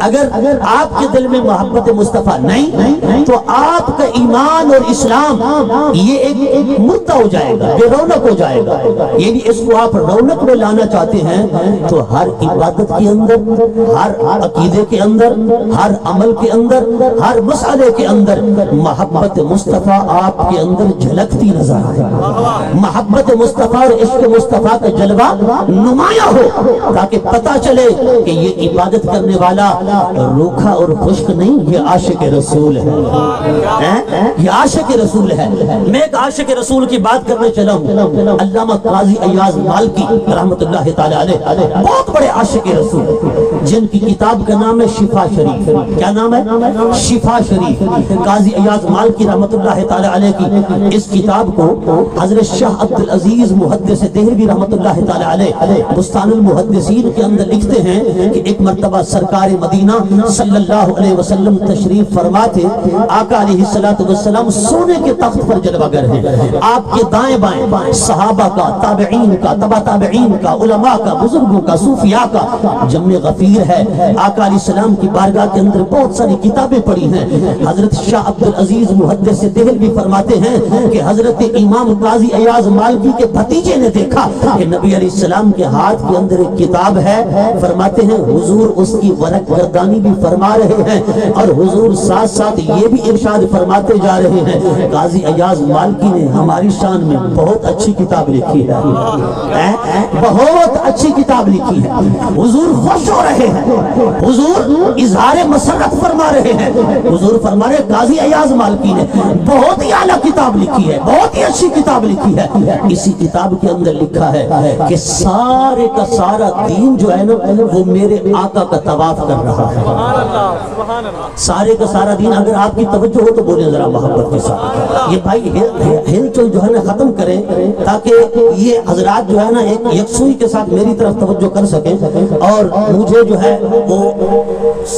اگر آپ کے دل میں محبت مصطفیٰ نہیں تو آپ کا ایمان اور اسلام یہ ایک مردہ ہو جائے گا، بے رونق ہو جائے گا۔ یعنی اس کو آپ رونق میں لانا چاہتے ہیں تو ہر عبادت کے اندر، ہر عقیدے کے اندر، ہر عمل کے اندر، ہر مسئلے کے اندر محبت مصطفیٰ آپ کے اندر جھلکتی نظر آئے، محبت مصطفیٰ اور عشق مصطفیٰ کا جلوہ نمایاں ہو، تاکہ پتہ چلے کہ یہ عبادت کرنے والا روکھا اور خشک نہیں، یہ عاشق رسول ہے، یہ عاشق رسول ہے۔ میں ایک عاشق رسول کی بات کرنے چلا ہوں، علامہ قاضی ایاز مالکی رحمت اللہ تعالی علیہ، بہت بڑے عاشق رسول جن کی کتاب کا نام ہے شفا شریف۔ کیا نام ہے؟ شفا شریف۔ قاضی ایاز مالکی رحمت اللہ تعالی علیہ کی اس کتاب کو حضرت شاہ عبدالعزیز محدث دہلوی رحمت اللہ تعالی علیہ بستان المحدثین کے اندر لکھتے ہیں کہ ایک مرتبہ سرکار مدینہ صلی اللہ علیہ وسلم تشریف فرما تھے، آقا علیہ السلام سونے کے تخت پر جلوہ گر ہیں، آپ کے دائیں بائیں صحابہ کا، تابعین کا، تبع تابعین کا، علماء کا، بزرگوں کا، صوفیاء کا جمع غفیر ہے۔ آقا علیہ السلام کی بارگاہ کے اندر بہت ساری کتابیں پڑھی ہیں۔ حضرت شاہ عبدالعزیز محدث دہلوی فرماتے ہیں کہ حضرت امام قاضی ایاز مالکی کے بھتیجے نے دیکھا کہ نبی علیہ السلام کے ہاتھ کے اندر ایک کتاب ہے، فرماتے ہیں حضور اس کی ورق گردانی بھی فرما رہے ہیں اور حضور ساتھ ساتھ یہ بھی ارشاد فرماتے جا رہے ہیں قاضی ایاز مالکی نے ہماری شان میں بہت اچھی کتاب لکھی ہے، بہت اچھی کتاب لکھی ہے۔ حضور خوش ہو رہے ہیں، حضور اظہار مسرت فرما رہے ہیں، حضور فرما رہے قاضی ایاز مالکی نے بہت ہی اعلیٰ کتاب لکھی ہے، بہت ہی اچھی کتاب لکھی ہے۔ اسی کتاب کے اندر لکھا ہے کہ سارے کا سارا دین جو ہے نا وہ میرے آقا کا طواف کر رہا ہے۔ سارے کا سارا دین، اگر آپ کی توجہ ہو تو بولیں ذرا محبت کے ساتھ، یہ بھائی ہل چل جو ہے نا ختم کریں تاکہ یہ حضرات جو ہے نا ایک یکسوئی کے ساتھ میری طرف توجہ کر سکیں اور مجھے جو ہے وہ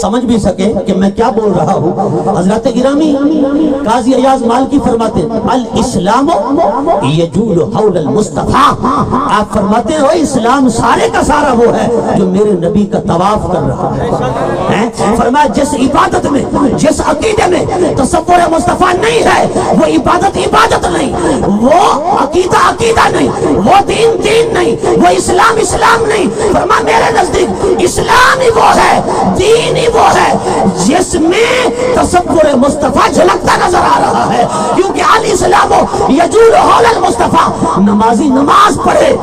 سمجھ بھی سکے کہ میں کیا بول رہا ہوں۔ حضرات گرامی قاضی ایاز مالکی فرماتے ہیں الاسلام یجول حول المصطفیٰ، آپ فرماتے ہو اسلام سارے کا سارا وہ ہے جو میرے نبی کا طواف کر رہا ہے۔ فرمایا جس عبادت میں، جس عقیدے میں تصور مصطفیٰ نہیں ہے وہ عبادت عبادت نہیں، وہ عقیدہ عقیدہ نہیں، وہ دین دین نہیں، وہ اسلام اسلام نہیں۔ فرمایا میرے نزدیک اسلام ہی وہ ہے، دین ہی وہ ہے جس میں تصور مصطفیٰ جھلکتا نظر آ رہا ہے، کیونکہ الاسلام یجول حول المصطفیٰ، نمازی نماز پڑھے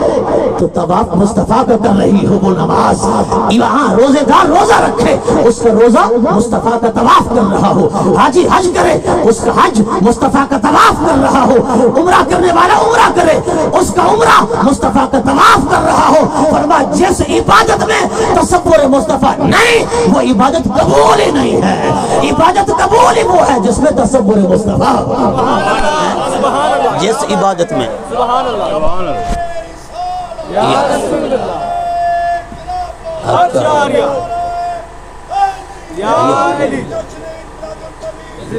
تو طواف مصطفیٰ کا کر رہی ہو وہ نماز، یہاں روزے دار روزہ رکھے اس کا روزہ مصطفیٰ کا طواف کر رہا ہو، حاجی حج کرے اس کا حج مصطفیٰ کا طواف کر رہا ہو، عمرہ کرنے والا عمرہ کرے اس کا عمرہ مصطفیٰ کا طواف کر رہا ہو۔ فرمایا جس عبادت میں تصور مصطفیٰ نہیں وہ عبادت قبول ہی نہیں ہے، عبادت قبول ہی وہ ہے جس میں تصور مصطفیٰ، جس عبادت میں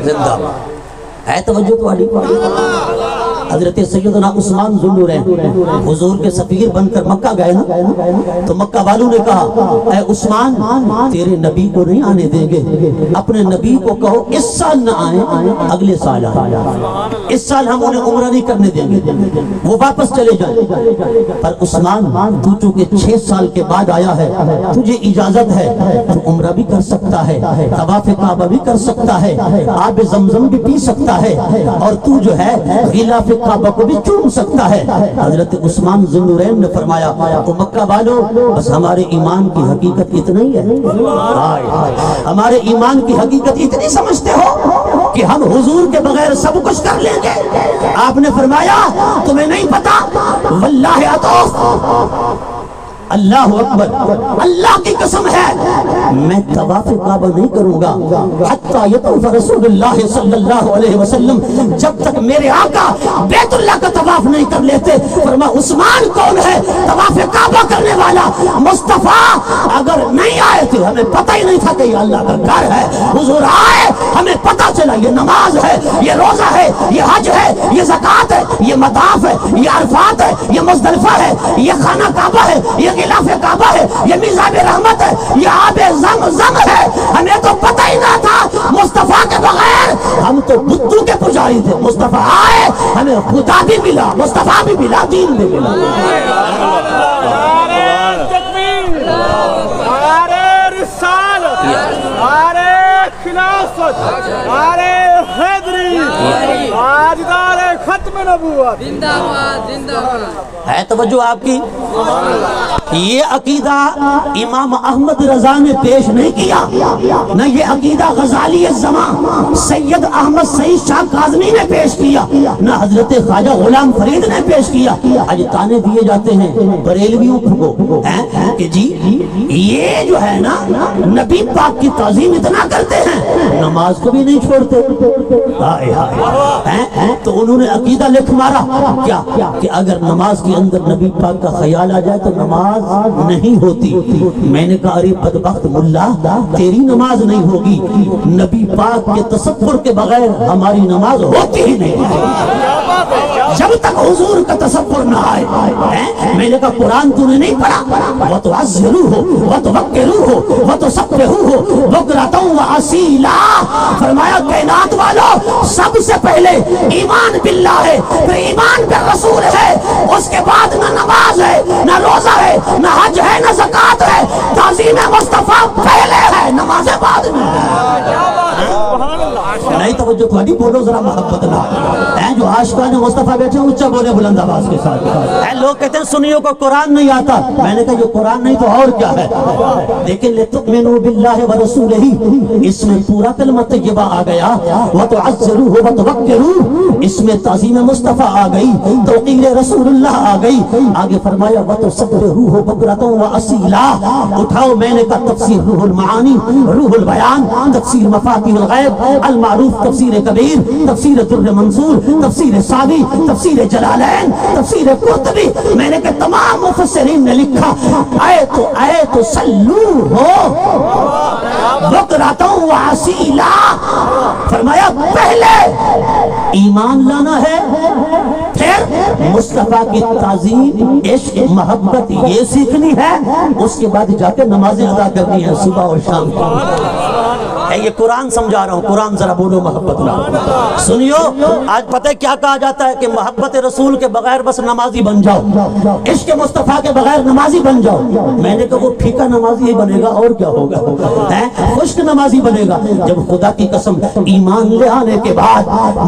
زندہ ہے توجہ تو علی حضرت سیدنا عثمان ذوالنورین حضور کے سفیر بن کر مکہ گئے نا، تو مکہ والوں نے کہا اے عثمان تیرے نبی کو نہیں آنے دیں گے، اپنے نبی کو کہو اس سال نہ آئیں اگلے سال آئیں، اس سال ہم انہیں عمرہ نہیں کرنے دیں گے، وہ واپس چلے جائیں۔ پر عثمان تو چونکہ 6 سال کے بعد آیا ہے تجھے اجازت ہے، تو عمرہ بھی کر سکتا ہے، طواف کعبہ بھی کر سکتا ہے، آب زمزم بھی پی سکتا ہے، اور تو جو ہے غلاف کعبہ کو بھی چوم سکتا ہے۔ حضرت عثمان ذوالنورین نے فرمایا او مکہ والو بس ہمارے ایمان کی حقیقت اتنا ہی ہے، ہمارے ایمان کی حقیقت اتنی سمجھتے ہو کہ ہم حضور کے بغیر سب کچھ کر لیں گے؟ آپ نے فرمایا تمہیں نہیں پتا واللہ اطوف، اللہ اکبر، اللہ کی قسم ہے میں طواف کعبہ نہیں کروں گا حتی یطوف رسول اللہ صلی اللہ علیہ وسلم، جب تک میرے آقا بیت اللہ کا طواف نہیں کر لیتے۔ فرمایا عثمان کون ہے طواف کعبہ کرنے والا؟ مصطفیٰ اگر نہیں آئے تھے ہمیں پتہ ہی نہیں تھا کہ یہ اللہ کا گھر ہے، حضور آئے ہمیں پتہ چلا یہ نماز ہے، یہ روزہ ہے، یہ حج ہے، یہ زکوٰۃ ہے، یہ مطاف ہے، یہ عرفات ہے، یہ مزدلفہ ہے، یہ خانہ کعبہ ہے، یہ غلاف کعبہ ہے، یہ میزاب رحمت ہے، یہ آب زمزم ہے۔ بیماری تھے، مصطفیٰ آئے ہمیں خدا بھی ملا، مصطفیٰ بھی ملا، دین بھی ملا۔ ہے توجہ آپ کی؟ یہ عقیدہ امام احمد رضا نے پیش نہیں کیا، نہ یہ عقیدہ غزالی الزمان سید احمد سعید شاہ کاظمی نے پیش کیا، نہ حضرت خواجہ غلام فرید نے پیش کیا۔ آج تانے دیے جاتے ہیں بریلویوں کو کہ جی یہ جو ہے نا نبی پاک کی تعظیم اتنا کرتے ہیں، نماز کو بھی نہیں چھوڑتے۔ تو انہوں نے عقیدہ لکھ مارا کیا کہ اگر نماز کے اندر نبی پاک کا خیال آ جائے تو نماز نہیں ہوتی۔ میں نے کہا ارے بدبخت ملا، تیری نماز نہیں ہوگی، نبی پاک کے تصور کے بغیر ہماری نماز ہوتی ہی نہیں جب تک حضور کا تصور نہ آئے۔ میں نے کہا قرآن تو نے نہیں پڑھا، وَتُعَزِّرُوهُ وَتُوَقِّرُوهُ وَتُسَبِّحُوهُ بُكْرَةً وَأَصِيلًا۔ فرمایا کائنات والو سب سے پہلے ایمان باللہ ہے، پھر ایمان بالرسول ہے، اس کے بعد نہ نماز ہے، نہ روزہ ہے، نہ حج ہے، نہ زکوٰۃ ہے، تعظیم مصطفیٰ پہلے ہے، نماز بعد میں نہیں۔ توجہ تھوڑی بولو ذرا محبت نہ ہے۔ جو عاشقان مصطفیٰ بیٹھے اونچا بولے بلند آواز کے ساتھ۔ لوگ کہتے ہیں سنیوں کو قرآن نہیں آتا، میں نے کہا یہ قرآن نہیں تو اور کیا ہے؟ لیکن لِتُؤْمِنُوا بِاللَّهِ وَرَسُولِهِ اس میں پورا کلمہ طیبہ آ گیا، وَتُعَزِّرُوهُ وَتُوَقِّرُوهُ اس میں تعظیم مصطفیٰ آ گئی، توقیر رسول اللہ آ گئی۔ آگے فرمایا وَتُسَبِّحُوهُ بُكْرَةً وَأَصِيلًا۔ اٹھاؤ میں نے کہا تفسیر روح المعانی، روح البیان، تفسیر مفاتیح الغیب المعروف، تفسیر کبیر، تفسیر در منصور، تفسیر ساوی، تفسیر جلالین، تفسیر قرطبی، میں نے کہا تمام مفسرین نے لکھا آئے تو سلو ہو بکراتوں واسیلا۔ فرمایا پہلے ایمان لانا ہے، پھر مصطفیٰ کی تعظیم، عشق، محبت یہ سیکھنی ہے، اس کے بعد جا کے نمازیں ادا کرنی ہے صبح اور شام کو۔ یہ قرآن سمجھا رہا ہوں، قرآن ذرا بولو محبت نہ سنیو۔ آج پتہ کیا کہا جاتا ہے کہ محبت رسول کے بغیر بس نمازی بن جاؤ، عشق مصطفیٰ کے بغیر نمازی بن جاؤ۔ میں نے کہا وہ پھیکا نمازی ہی بنے گا اور کیا ہوگا؟ خشک نمازی بنے گا۔ جب خدا کی قسم ایمان لے آنے کے بعد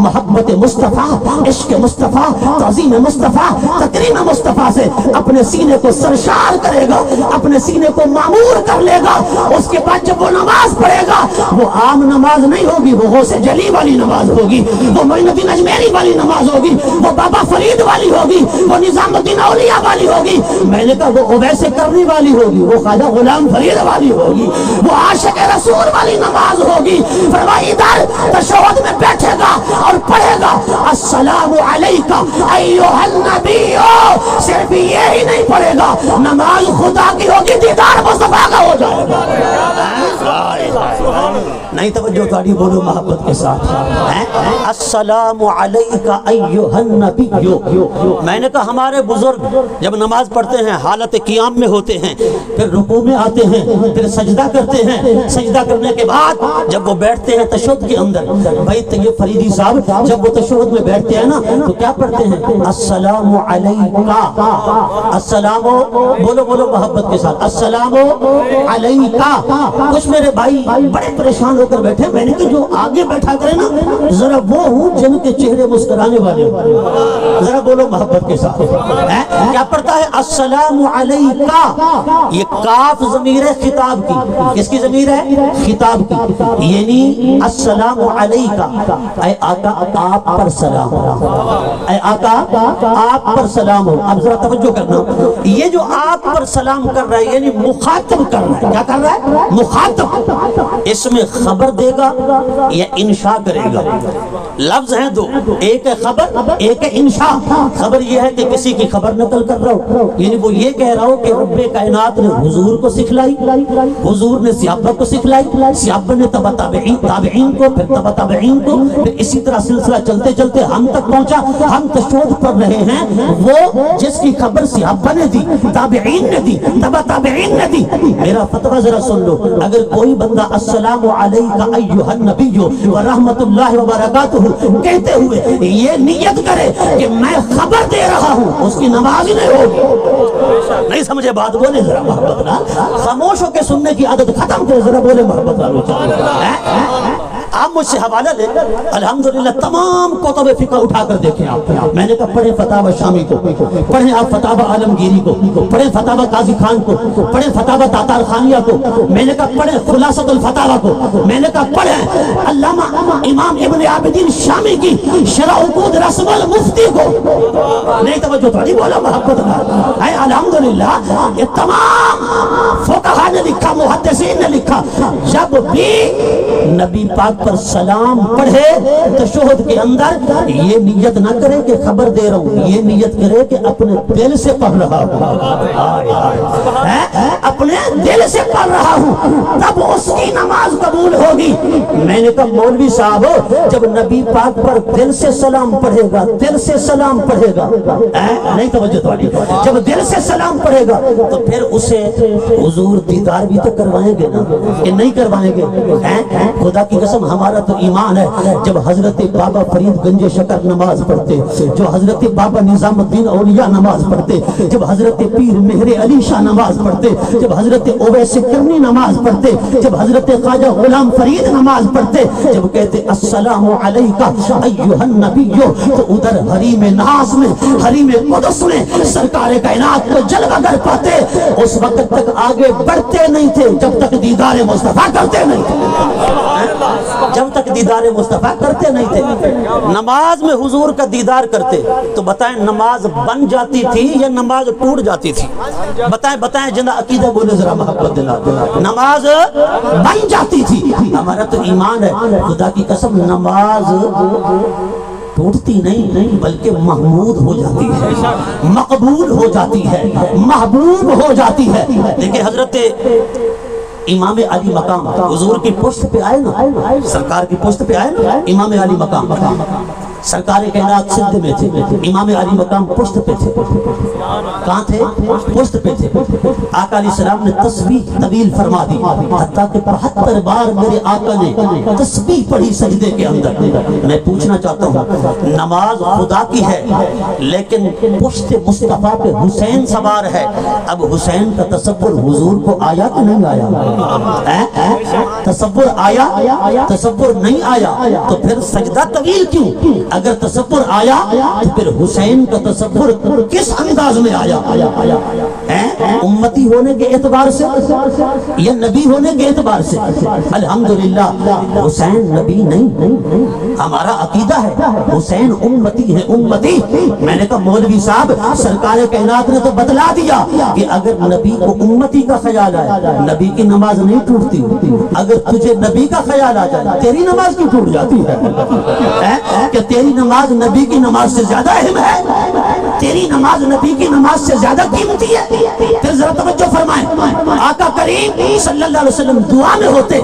محبت مصطفیٰ، عشق مصطفیٰ، تعظیم مصطفیٰ، تکریم مصطفیٰ سے اپنے سینے کو سرشار کرے گا، اپنے سینے کو معمور کر لے گا، اس کے بعد جب وہ نماز پڑھے گا وہ عام نماز نہیں ہوگی، وہ غوث جلی والی نماز ہوگی، وہ معین الدین اجمیری والی نماز ہوگی، وہ بابا فرید والی ہوگی، وہ نظام الدین اولیاء والی ہوگی۔ میں نے کہا وہ اویس کرنی والی ہوگی، وہ خواجہ غلام فرید والی ہوگی، وہ عاشق رسول والی نماز ہوگی۔ فرمایا ادھر تشہد میں بیٹھے گا اور پڑھے گا السلام علیکہ ایھا النبی، صرف یہ ہی نہیں پڑھے گا، نماز خدا کی ہوگی، دیدار مصطفیٰ کا ہو جائے گا۔ نہیں توجہ تاری بولو محبت کے ساتھ۔ السلام علیکہ ایھا النبی۔ میں نے کہا ہمارے بزرگ جب نماز پڑھتے ہیں حالت قیام میں ہوتے ہیں، پھر رکوع میں آتے ہیں، پھر سجدہ کرتے ہیں، سجدہ کرنے کے بعد جب وہ بیٹھتے ہیں تشہد کے اندر، بھائی طیب فریدی صاحب جب وہ تشہد میں بیٹھتے ہیں نا تو کیا پڑھتے ہیں؟ السلام علیکہ، السلام، بولو بولو محبت کے ساتھ، السلام علیکہ۔ کچھ میرے بھائی بڑے پریشان ہو کر بیٹھے، میں نے کہا جو آگے بیٹھا کرے نا ذرا وہ ہوں جن کے چہرے مسکرانے والے ہوں، ذرا بولو محبت کے ساتھ۔ کیا پڑھتا ہے؟ السلام علیکہ۔ یہ کاف ضمیر ہے خطاب کی، کس کی ضمیر ہے؟ خطاب کی، یعنی السلام علیکہ، اے آقا آپ پر سلام ہو، اے آقا آپ پر سلام ہو۔ اب ذرا توجہ کرنا، یہ جو آپ پر سلام کر رہا ہے یعنی مخاطب کر رہا ہے، کیا کر رہا ہے؟ مخاطب۔ اس میں خبر دے گا یا انشاء کرے گا؟ لفظ ہیں دو، ایک ہے خبر، ایک ہے انشاء۔ خبر یہ ہے کہ کسی کی خبر نقل کر رہا ہو، یعنی وہ یہ کہہ رہا ہو کہ رب کائنات نے حضور کو سکھلائی، حضور نے صحابہ کو سکھلائی، صحابہ نے تبع تابعین کو، پھر تبع تابعین کو، پھر اسی طرح سلسلہ چلتے چلتے ہم تک پہنچا۔ ہم تشہد پڑھ رہے ہیں، وہ جس کی خبر صحابہ نے دی، تابعین نے دی، تبع تابعین نے دی۔ میرا فتویٰ ذرا سن لو، اگر کوئی بندہ السلام علیکہ ایھا النبی ورحمۃ اللہ وبرکاتہ کہتے ہوئے یہ نیت کرے کہ میں خبر دے رہا ہوں، اس کی نماز نہیں ہوگی۔ نہیں سمجھے بات؟ بولے ذرا محبت نا، خاموش ہو کے سننے کی عادت ختم کرے، ذرا بولے محبت نا۔ آپ مجھ سے حوالہ لے، الحمدللہ تمام کتب فقہ اٹھا کر دیکھیں آپ۔ میں نے کہا پڑھیں فتاوی شامی کو، پڑھیں آپ فتاوی عالمگیری کو، پڑھیں فتاوی قاضی خان کو، پڑھیں فتاوی تاتار خانیہ کو، میں نے کہا پڑھیں خلاصۃ الفتاوی کو، میں نے کہا پڑھیں علامہ امام ابن عابدین شامی کی شرح عقود رسم المفتی کو۔ نہیں توجہ تو نہیں بولا محبت نہ ہے؟ الحمدللہ یہ تمام فقہاء نے لکھا، محدثین نے لکھا، جب بھی نبی پاک پر سلام پڑھے تشہد کے اندر یہ نیت نہ کرے کہ خبر دے رہا ہوں، یہ نیت کرے کہ اپنے دل سے پڑھ رہا ہوں، اپنے دل سے پڑھ رہا ہوں، تب اس کی نماز قبول ہوگی۔ میں نے کہا مولوی صاحب جب نبی پاک پر دل سے سلام پڑھے گا، دل سے سلام پڑھے گا، نہیں توجہ تو نہیں، جب دل سے سلام پڑھے گا تو پھر اسے حضور دیدار بھی تو کروائیں گے نا کہ نہیں کروائیں گے؟ خدا کی قسم ہمارا تو ایمان ہے، جب حضرت بابا فرید گنج شکر نماز پڑھتے، جو حضرت بابا نظام الدین اولیاء نماز پڑھتے، جب حضرت پیر مہر علی شاہ نماز پڑھتے، جب حضرت اویس کرنی نماز پڑھتے، جب حضرت خواجہ غلام فرید نماز پڑھتے، جب کہتے السلام علیکہ ایھا النبی، تو ادھر حریم ناز میں، حریم قدس میں سرکار کائنات کو جلوہ گر پاتے۔ اس وقت تک آگے بڑھتے نہیں تھے جب تک دیدار مصطفیٰ کرتے نہیں تھے، جب تک دیدار مصطفیٰ کرتے نہیں تھے۔ نماز میں حضور کا دیدار کرتے تو بتائیں نماز بن جاتی تھی یا نماز ٹوٹ جاتی تھی؟ بتائیں جنہ عقیدہ بولے ذرا محبت دلا۔ نماز بن جاتی تھی۔ ہمارا تو ایمان ہے، خدا کی قسم نماز ٹوٹتی نہیں بلکہ محمود ہو جاتی ہے، مقبول ہو جاتی ہے، محبوب ہو جاتی ہے۔ دیکھیں حضرت امام علی مقام حضور کی پشت پہ آئے نا، سرکار کی پشت پہ آئے نا امام علی مقام، سرکار کائنات سدھ میں تھے، امام علی مقام پشت پہ تھے۔ کہاں تھے؟ پشت پہ تھے۔ آقا علیہ السلام نے تسبیح طویل فرما دی، حتیٰ کہ 75 بار میرے آقا نے تسبیح پڑھی سجدے کے اندر۔ میں پوچھنا چاہتا ہوں نماز خدا کی ہے لیکن پشت مصطفیٰ پہ حسین سوار ہے، اب حسین کا تصور حضور کو آیا کہ نہیں آیا؟ تصور آیا؟ تصور نہیں آیا تو پھر سجدہ طویل کیوں؟ اگر تصور آیا تو پھر حسین کا تصور کس انداز میں آیا؟ امتی ہونے کے اعتبار سے یا نبی ہونے کے اعتبار سے؟ الحمدللہ حسین نبی نہیں، ہمارا عقیدہ ہے حسین امتی ہے، امتی۔ میں نے کہا مولوی صاحب سرکار کائنات نے تو بتلا دیا کہ اگر نبی کو امتی کا خیال آئے نبی کی نماز نہیں ٹوٹتی، اگر تجھے نبی کا خیال آ جائے تیری نماز کیوں ٹوٹ جاتی ہے؟ کہ تیری نماز نبی کی نماز سے زیادہ اہم ہے، تیری نماز نبی کی نماز سے زیادہ قیمتی ہے۔ پھر ذرا توجہ فرمائیں، آقا کریم صلی اللہ علیہ وسلم دعا میں ہوتے،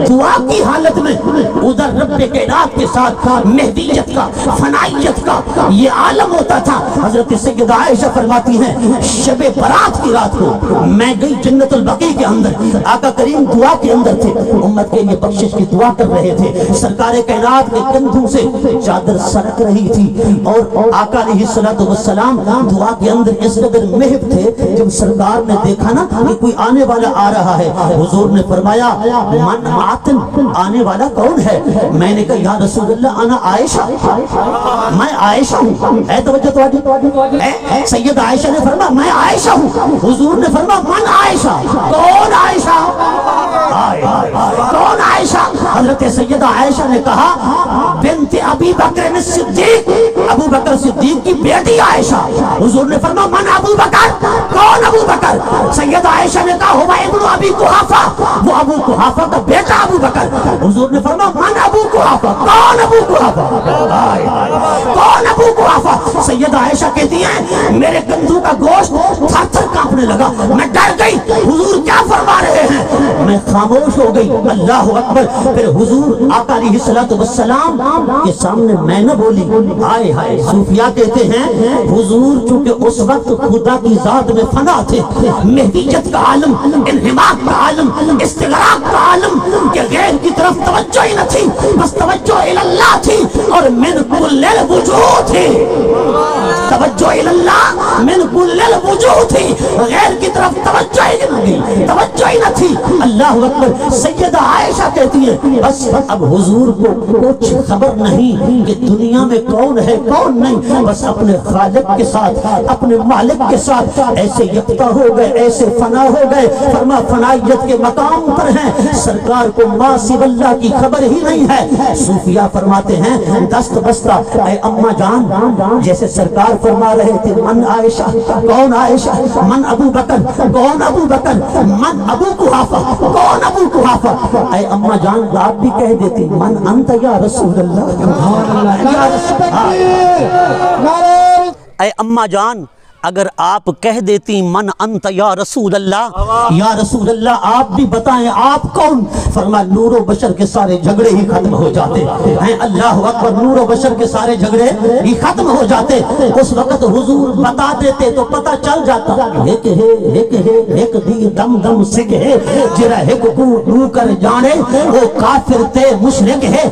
دعا کی حالت میں ادھر رب کائنات کے ساتھ مہدیت کا، فنائیت کا یہ عالم ہوتا تھا۔ حضرت سیدہ عائشہ فرماتی ہیں شب برات کی رات کو میں گئی جنت البقیع کے اندر، آقا کریم دعا کے اندر تھے، امت کے لیے بخشش کی دعا کر رہے تھے، سرکار کائنات کے کندھوں سے چادر سرک رہی تھی اور آقا علیہ السلام دعا کے اندر اس قدر محب تھے، جب سرکار نے دیکھا نا کہ کوئی آنے والا آ رہا ہے، حضور نے فرمایا من معتن، آنے والا کون ہے؟ میں نے کہا یا رسول اللہ انا عائشہ، میں عائشہ ہوں۔ ہے توجہ تو سید عائشہ نے فرمایا میں عائشہ ہوں، حضور نے فرمایا من عائشہ، کون عائشہ؟ کون عائشہ؟ حضرت سیدہ عائشہ نے کہا بنت ابی بکر صدیق، ابو بکر صدیق کی بیٹی عائشہ۔ حضور نے فرمایا من ابو بکر، کون ابو بکر؟ سیدہ عائشہ نے کہا ہوا ابن ابی قحافہ، وہ ابو قحافہ کا بیٹا ابو بکر۔ حضور نے فرمایا من ابو قحافہ، کون ابو قحافہ؟ کون ابو قحافہ؟ سیدہ عائشہ کہتی ہیں میرے کندھوں کا گوشت تھر تھر کانپنے لگا، میں ڈر گئی حضور کیا فرما رہے ہیں، میں خاموش ہو گئی۔ اللہ اکبر۔ پھر حضور آقا علیہ السلام کے سامنے میں نہ بولی، ہائے ہائے صوفیاء کہتے ہیں حضور چونکہ اس وقت خدا کی ذات میں فنا تھے، مہدیت کا عالم، انحماق کا عالم، استغراق کا عالم، کہ غیر کی طرف توجہ ہی نہ تھی، بس توجہ اللہ اللہ تھی اور من کل الوجوہ تھی. توجہ اللہ من کل الوجوہ تھی, غیر کی طرف توجہ ہی نہ تھی. اللہ اکبر. سیدہ عائشہ کہتی ہے بس اب حضور کو کچھ خبر نہیں کہ دنیا میں کون ہے کون نہیں, بس اپنے خالق کے ساتھ اپنے مالک کے ساتھ ایسے یکتا ہو گئے, ایسے فنا ہو گئے. فرما فنائیت کے مقام پر ہیں, سرکار کو ما سوی اللہ کی خبر ہی نہیں ہے. صوفیہ فرماتے ہیں دست بستہ اے اماں جان, جیسے سرکار فرما رہے تھے من عائشہ, کون عائشہ, من ابو بکر, کون ابو بکر, من ابو قحافہ, کون ابو قحافہ. اے اماں جان آپ بھی کہہ دیتی من انت یا رسول اللہ. اے اماں جان اگر آپ کہہ دیتی من انت یا رسول اللہ, یا رسول اللہ آپ بھی بتائیں آپ کون. فرما نور و بشر کے سارے جھگڑے ہی ختم ہو جاتے ہیں. اللہ اکبر. نور و بشر کے سارے جھگڑے ہی ختم ہو جاتے. اس وقت حضور بتا دیتے تو پتہ چل جاتا ایک ہے ایک دی دم دم سکھ ہے, جرا ایک کو ڈو کر جانے وہ کافر تے مشرک ہے.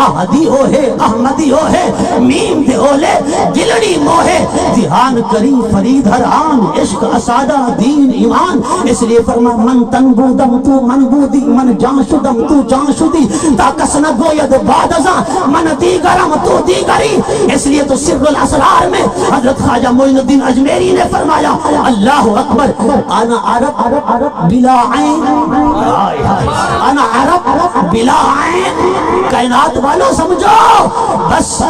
احدی ہو ہے احمدی ہو ہے میم دے اولے دلڑی موہے, دھیان کری فرید ہر آن عشق اسادہ دین ایمان. اس لیے فرما من تنبو دم تو من بودی من جان شدم تو جان شدی تاکس نہ گوید بعد ازاں من دیگرم تو دیگری. اس لیے تو سر الاسرار میں حضرت خواجہ معین الدین اجمیری نے فرمایا اللہ اکبر انا عرب بلا عین, انا عرب بلا عین. کائنات والوں سمجھو بس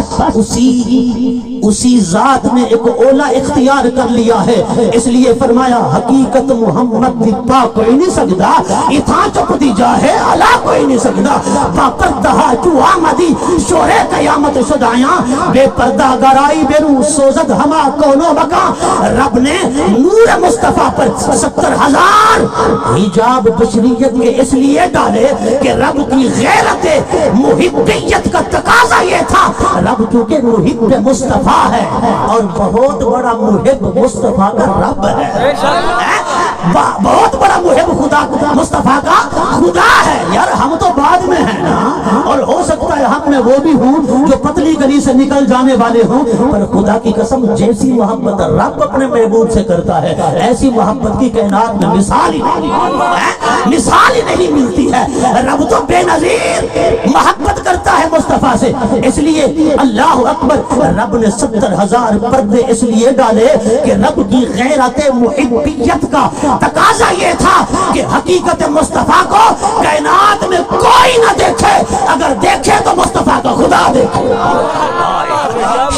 اسی ذات نے ایک اولا اختیار کر لیا ہے. اس لیے فرمایا حقیقت محمد دی پا کوئی نہیں سکتا, اتھا چپ دی جاہے علا کوئی نہیں سکتا. با پردہ چو آمدی شورے قیامت شدایاں, بے پردہ گرائی بیرو سوزد ہما کونو مکان. رب نے نور مصطفیٰ پر 70,000 حجاب بشریت کے اس لیے ڈالے کہ رب کی غیرت محبیت کا تقاضا یہ تھا. رب چونکہ محب مصطفیٰ ہے اور بہت بڑا محب مصطفیٰ کا رب ہے, بہت بڑا محب خدا مصطفیٰ کا خدا ہے. یار ہم تو بعد میں ہیں نا, اور ہو سکتا ہے ہم میں وہ بھی ہوں جو پتلی گلی سے نکل جانے والے ہوں, پر خدا کی قسم جیسی محبت رب اپنے محبوب سے کرتا ہے ایسی محبت کی کائنات میں مثال ہی نہیں ملتی ہے. رب تو بے نظیر محبت کرتا ہے مصطفیٰ سے. اس لیے اللہ اکبر رب نے 70,000 پردے اس لیے ڈالے کہ رب کی غیرت محبیت کا تقاضا یہ تھا کہ حقیقت مصطفیٰ کو کائنات میں کوئی نہ دیکھے, اگر دیکھے تو مصطفیٰ کا خدا دیکھے.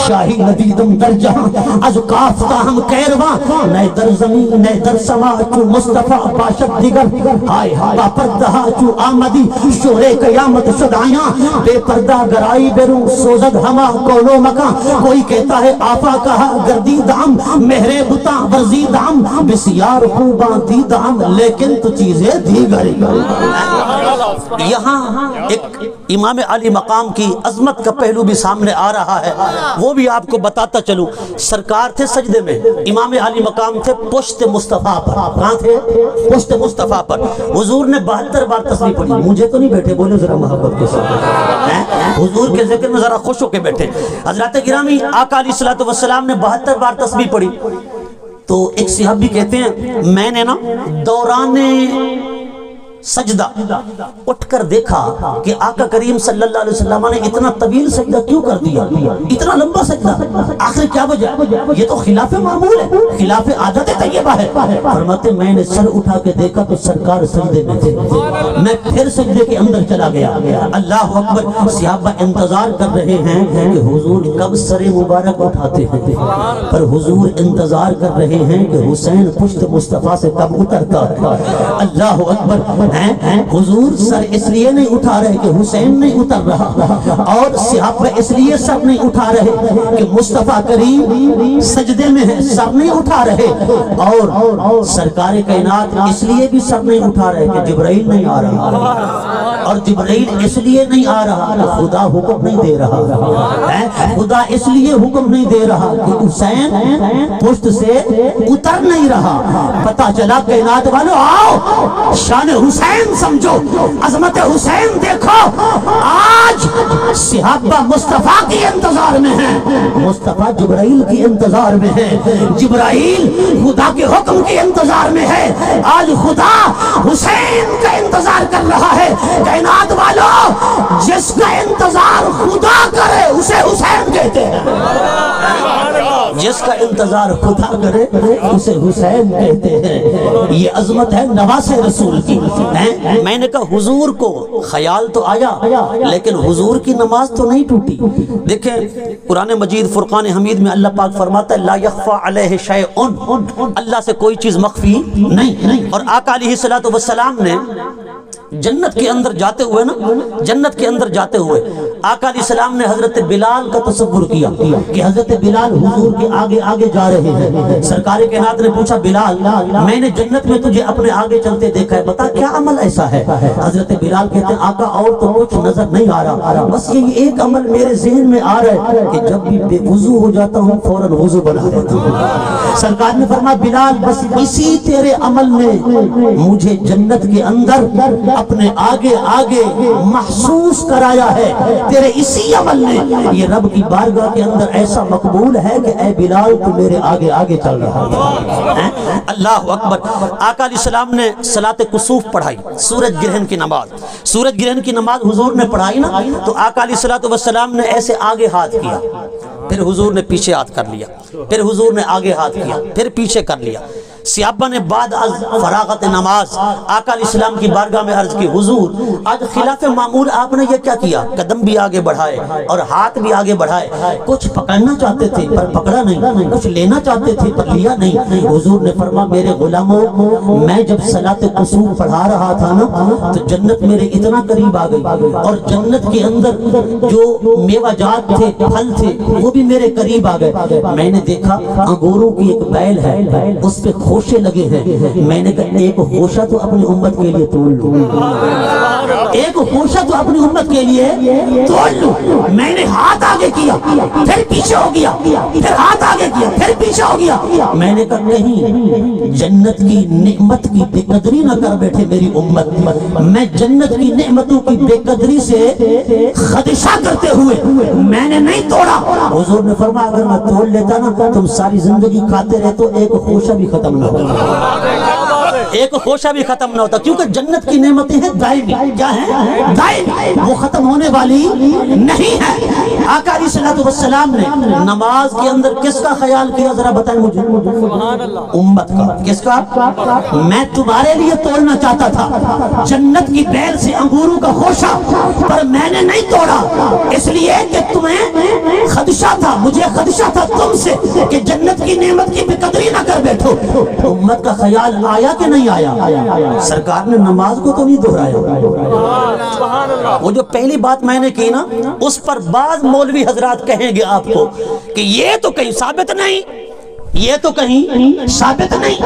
شاہی ندیدم در جہاں از کاف تاہم کیرواں, نئے در زمین نئے در سما چو مصطفیٰ باشد دیگر. ہائے با پردہ چو آمدی شورے قیامت شدایاں, بے پردہ گرائی بیرو سوزد ہما کونو مکان. کوئی کہتا ہے آفا کہا گردی دام مہرے بتا ورزی دام, بسیار خوباں دی دام لیکن تو چیزیں دیگری. یہاں ایک امام علی مقام کی عظمت کا پہلو بھی سامنے آ رہا ہے, وہ بھی آپ کو بتاتا چلوں. سرکار تھے سجدے میں, امام علی مقام تھے پشت مصطفیٰ پر. کہاں تھے؟ پشت مصطفیٰ پر. حضور نے 72 بار تسبیح پڑھی. مجھے تو نہیں بیٹھے, بولے ذرا محبت کے ساتھ, حضور کے ذکر میں ذرا خوش ہو کے بیٹھے. حضرات گرامی آقا علیہ السلام نے 72 بار تسبیح پڑھی. تو ایک صحابی کہتے ہیں میں نے نا دوران سجدہ اٹھ کر دیکھا کہ آقا کریم صلی اللہ علیہ وسلم نے اتنا طویل سجدہ کیوں کر دیا, اتنا لمبا سجدہ, آخر کیا وجہ؟ یہ تو خلاف معمول ہے, خلاف عادت طیبہ ہے. فرماتے میں نے سر اٹھا کے دیکھا تو سرکار سجدے میں تھے, میں پھر سجدے کے اندر چلا گیا. اللہ اکبر. صحابہ انتظار کر رہے ہیں کہ حضور کب سر مبارک اٹھاتے ہیں, پر حضور انتظار کر رہے ہیں کہ حسین پشت مصطفیٰ سے کب اترتا ہے. اللہ اکبر. حضور سر اس لیے نہیں اٹھا رہے کہ حسین نہیں اتر رہا, اور صحابہ اس لیے سر نہیں اٹھا رہے کہ مصطفیٰ کریم سجدے میں ہے, سر نہیں اٹھا رہے. اور سرکار کائنات اس لیے بھی سر نہیں اٹھا رہے کہ جبرائیل نہیں آ رہا, اور جبرائیل اس لیے نہیں آ رہا کہ خدا حکم نہیں دے رہا, خدا اس لیے حکم نہیں دے رہا کہ حسین پشت سے اتر نہیں رہا. پتا چلا کائنات والوں آؤ شان حسین سمجھو, عظمت حسین دیکھو. آج صحابہ مصطفیٰ کی انتظار میں ہیں، مصطفیٰ جبرائیل کی انتظار میں ہے، جبرائیل خدا کے حکم کی انتظار میں ہے، آج خدا حسین کا انتظار کر رہا ہے۔ کائنات والو، جس کا انتظار خدا کرے اسے حسین کہتے ہیں، جس کا انتظار خدا کرے اسے حسین کہتے ہیں۔ یہ عظمت ہے نواز رسول کی۔ میں نے کہا حضور کو خیال تو آیا لیکن حضور کی نماز تو نہیں ٹوٹی۔ دیکھیں قرآن مجید فرقان حمید میں اللہ پاک فرماتا ہے لا یخفی علیہ شیء، اللہ سے کوئی چیز مخفی نہیں۔ اور آقا علیہ السلام نے جنت کے اندر جاتے ہوئے جنت کے اندر جاتے ہوئے آقا علیہ السلام نے حضرت بلال کا تصور کیا کہ حضرت بلال حضور کے آگے آگے جا رہے ہیں۔ سرکار کائنات نے پوچھا بلال میں نے جنت میں تجھے اپنے آگے چلتے دیکھا ہے، بتا کیا عمل ایسا ہے؟ حضرت بلال کہتے ہیں آقا اور تو کچھ نظر نہیں آ رہا، بس یہ ایک عمل میرے ذہن میں آ رہا ہے کہ جب بھی بے وضو ہو جاتا ہوں فوراً وضو بنا لیتا ہوں۔ سرکار نے فرمایا بلال بس اسی تیرے عمل نے مجھے جنت کے اندر اپنے آگے آگے محسوس کرایا ہے، تیرے اسی عمل نے یہ رب کی بارگاہ کے اندر ایسا مقبول ہے کہ اے بلال تو میرے آگے آگے چل رہا ہے۔ اللہ اکبر۔ آقا علیہ السلام نے صلاۃ کسوف پڑھائی، سورج گرہن کی نماز، سورج گرہن کی نماز حضور نے پڑھائی نا، تو آقا علیہ السلام نے ایسے آگے ہاتھ کیا، پھر حضور نے پیچھے ہاتھ کر لیا، پھر حضور نے آگے ہاتھ کیا، پھر پیچھے کر لیا۔ صحابہ نے بعد از فراغت نماز آقا علیہ السلام کی بارگاہ میں عرض کی حضور آج خلاف معمول آپ نے یہ کیا کیا؟ قدم بھی آگے بڑھائے اور ہاتھ بھی آگے بڑھائے، کچھ پکڑنا چاہتے تھے پر پکڑا نہیں، کچھ لینا چاہتے تھے پر لیا نہیں۔ حضور نے فرمایا میرے غلاموں میں جب صلاۃ کسوف پڑھا رہا تھا نا تو جنت میرے اتنا قریب آ گئی اور جنت کے اندر جو میوہ جات تھے پھل تھے وہ بھی میرے قریب آ گئے۔ میں نے دیکھا انگوروں کی ایک بیل ہے اس پہ خوشے لگے ہیں، میں نے کہا ایک خوشہ تو اپنی امت کے لیے توڑ لوں، ایک خوشہ تو اپنی امت کے لیے توڑ لوں۔ میں نے ہاتھ آگے کیا پھر پیچھے ہو گیا، پھر ہاتھ آگے کیا پھر پیچھے ہو گیا۔ میں نے کہا کہیں جنت کی نعمت کی بے قدری نہ کر بیٹھے میری امت، میں جنت کی نعمتوں کی بے قدری سے خدشہ کرتے ہوئے میں نے نہیں توڑا۔ حضور نے فرمایا اگر میں توڑ لیتا نا تم ساری زندگی کھاتے رہے تو ایک خوشہ بھی ختم نہ ہوتا، ایک خوشہ بھی ختم نہ ہوتا، کیونکہ جنت کی نعمتیں ہیں دائمی، کیا ہیں دائمی، وہ ختم ہونے والی نہیں ہے۔ آقا علیہ السلام نے نماز کے اندر کس کا خیال کیا ذرا بتائیں مجھے؟ امت کا۔ کس کا؟ میں تمہارے لیے توڑنا چاہتا تھا جنت کی بیل سے انگوروں کا خوشہ، پر میں نے نہیں توڑا اس لیے کہ تمہیں خدشہ تھا، مجھے خدشہ تھا تم سے کہ جنت کی نعمت کی بے قدری نہ کر بیٹھو۔ امت کا خیال آیا کہ نہیں آیا؟ سرکار نے نماز کو تو نہیں دہرایا۔ وہ جو پہلی بات میں نے کی نا اس پر بعض مولوی حضرات کہیں گے آپ کو کہ یہ تو کہیں ثابت نہیں، یہ تو کہیں ثابت نہیں،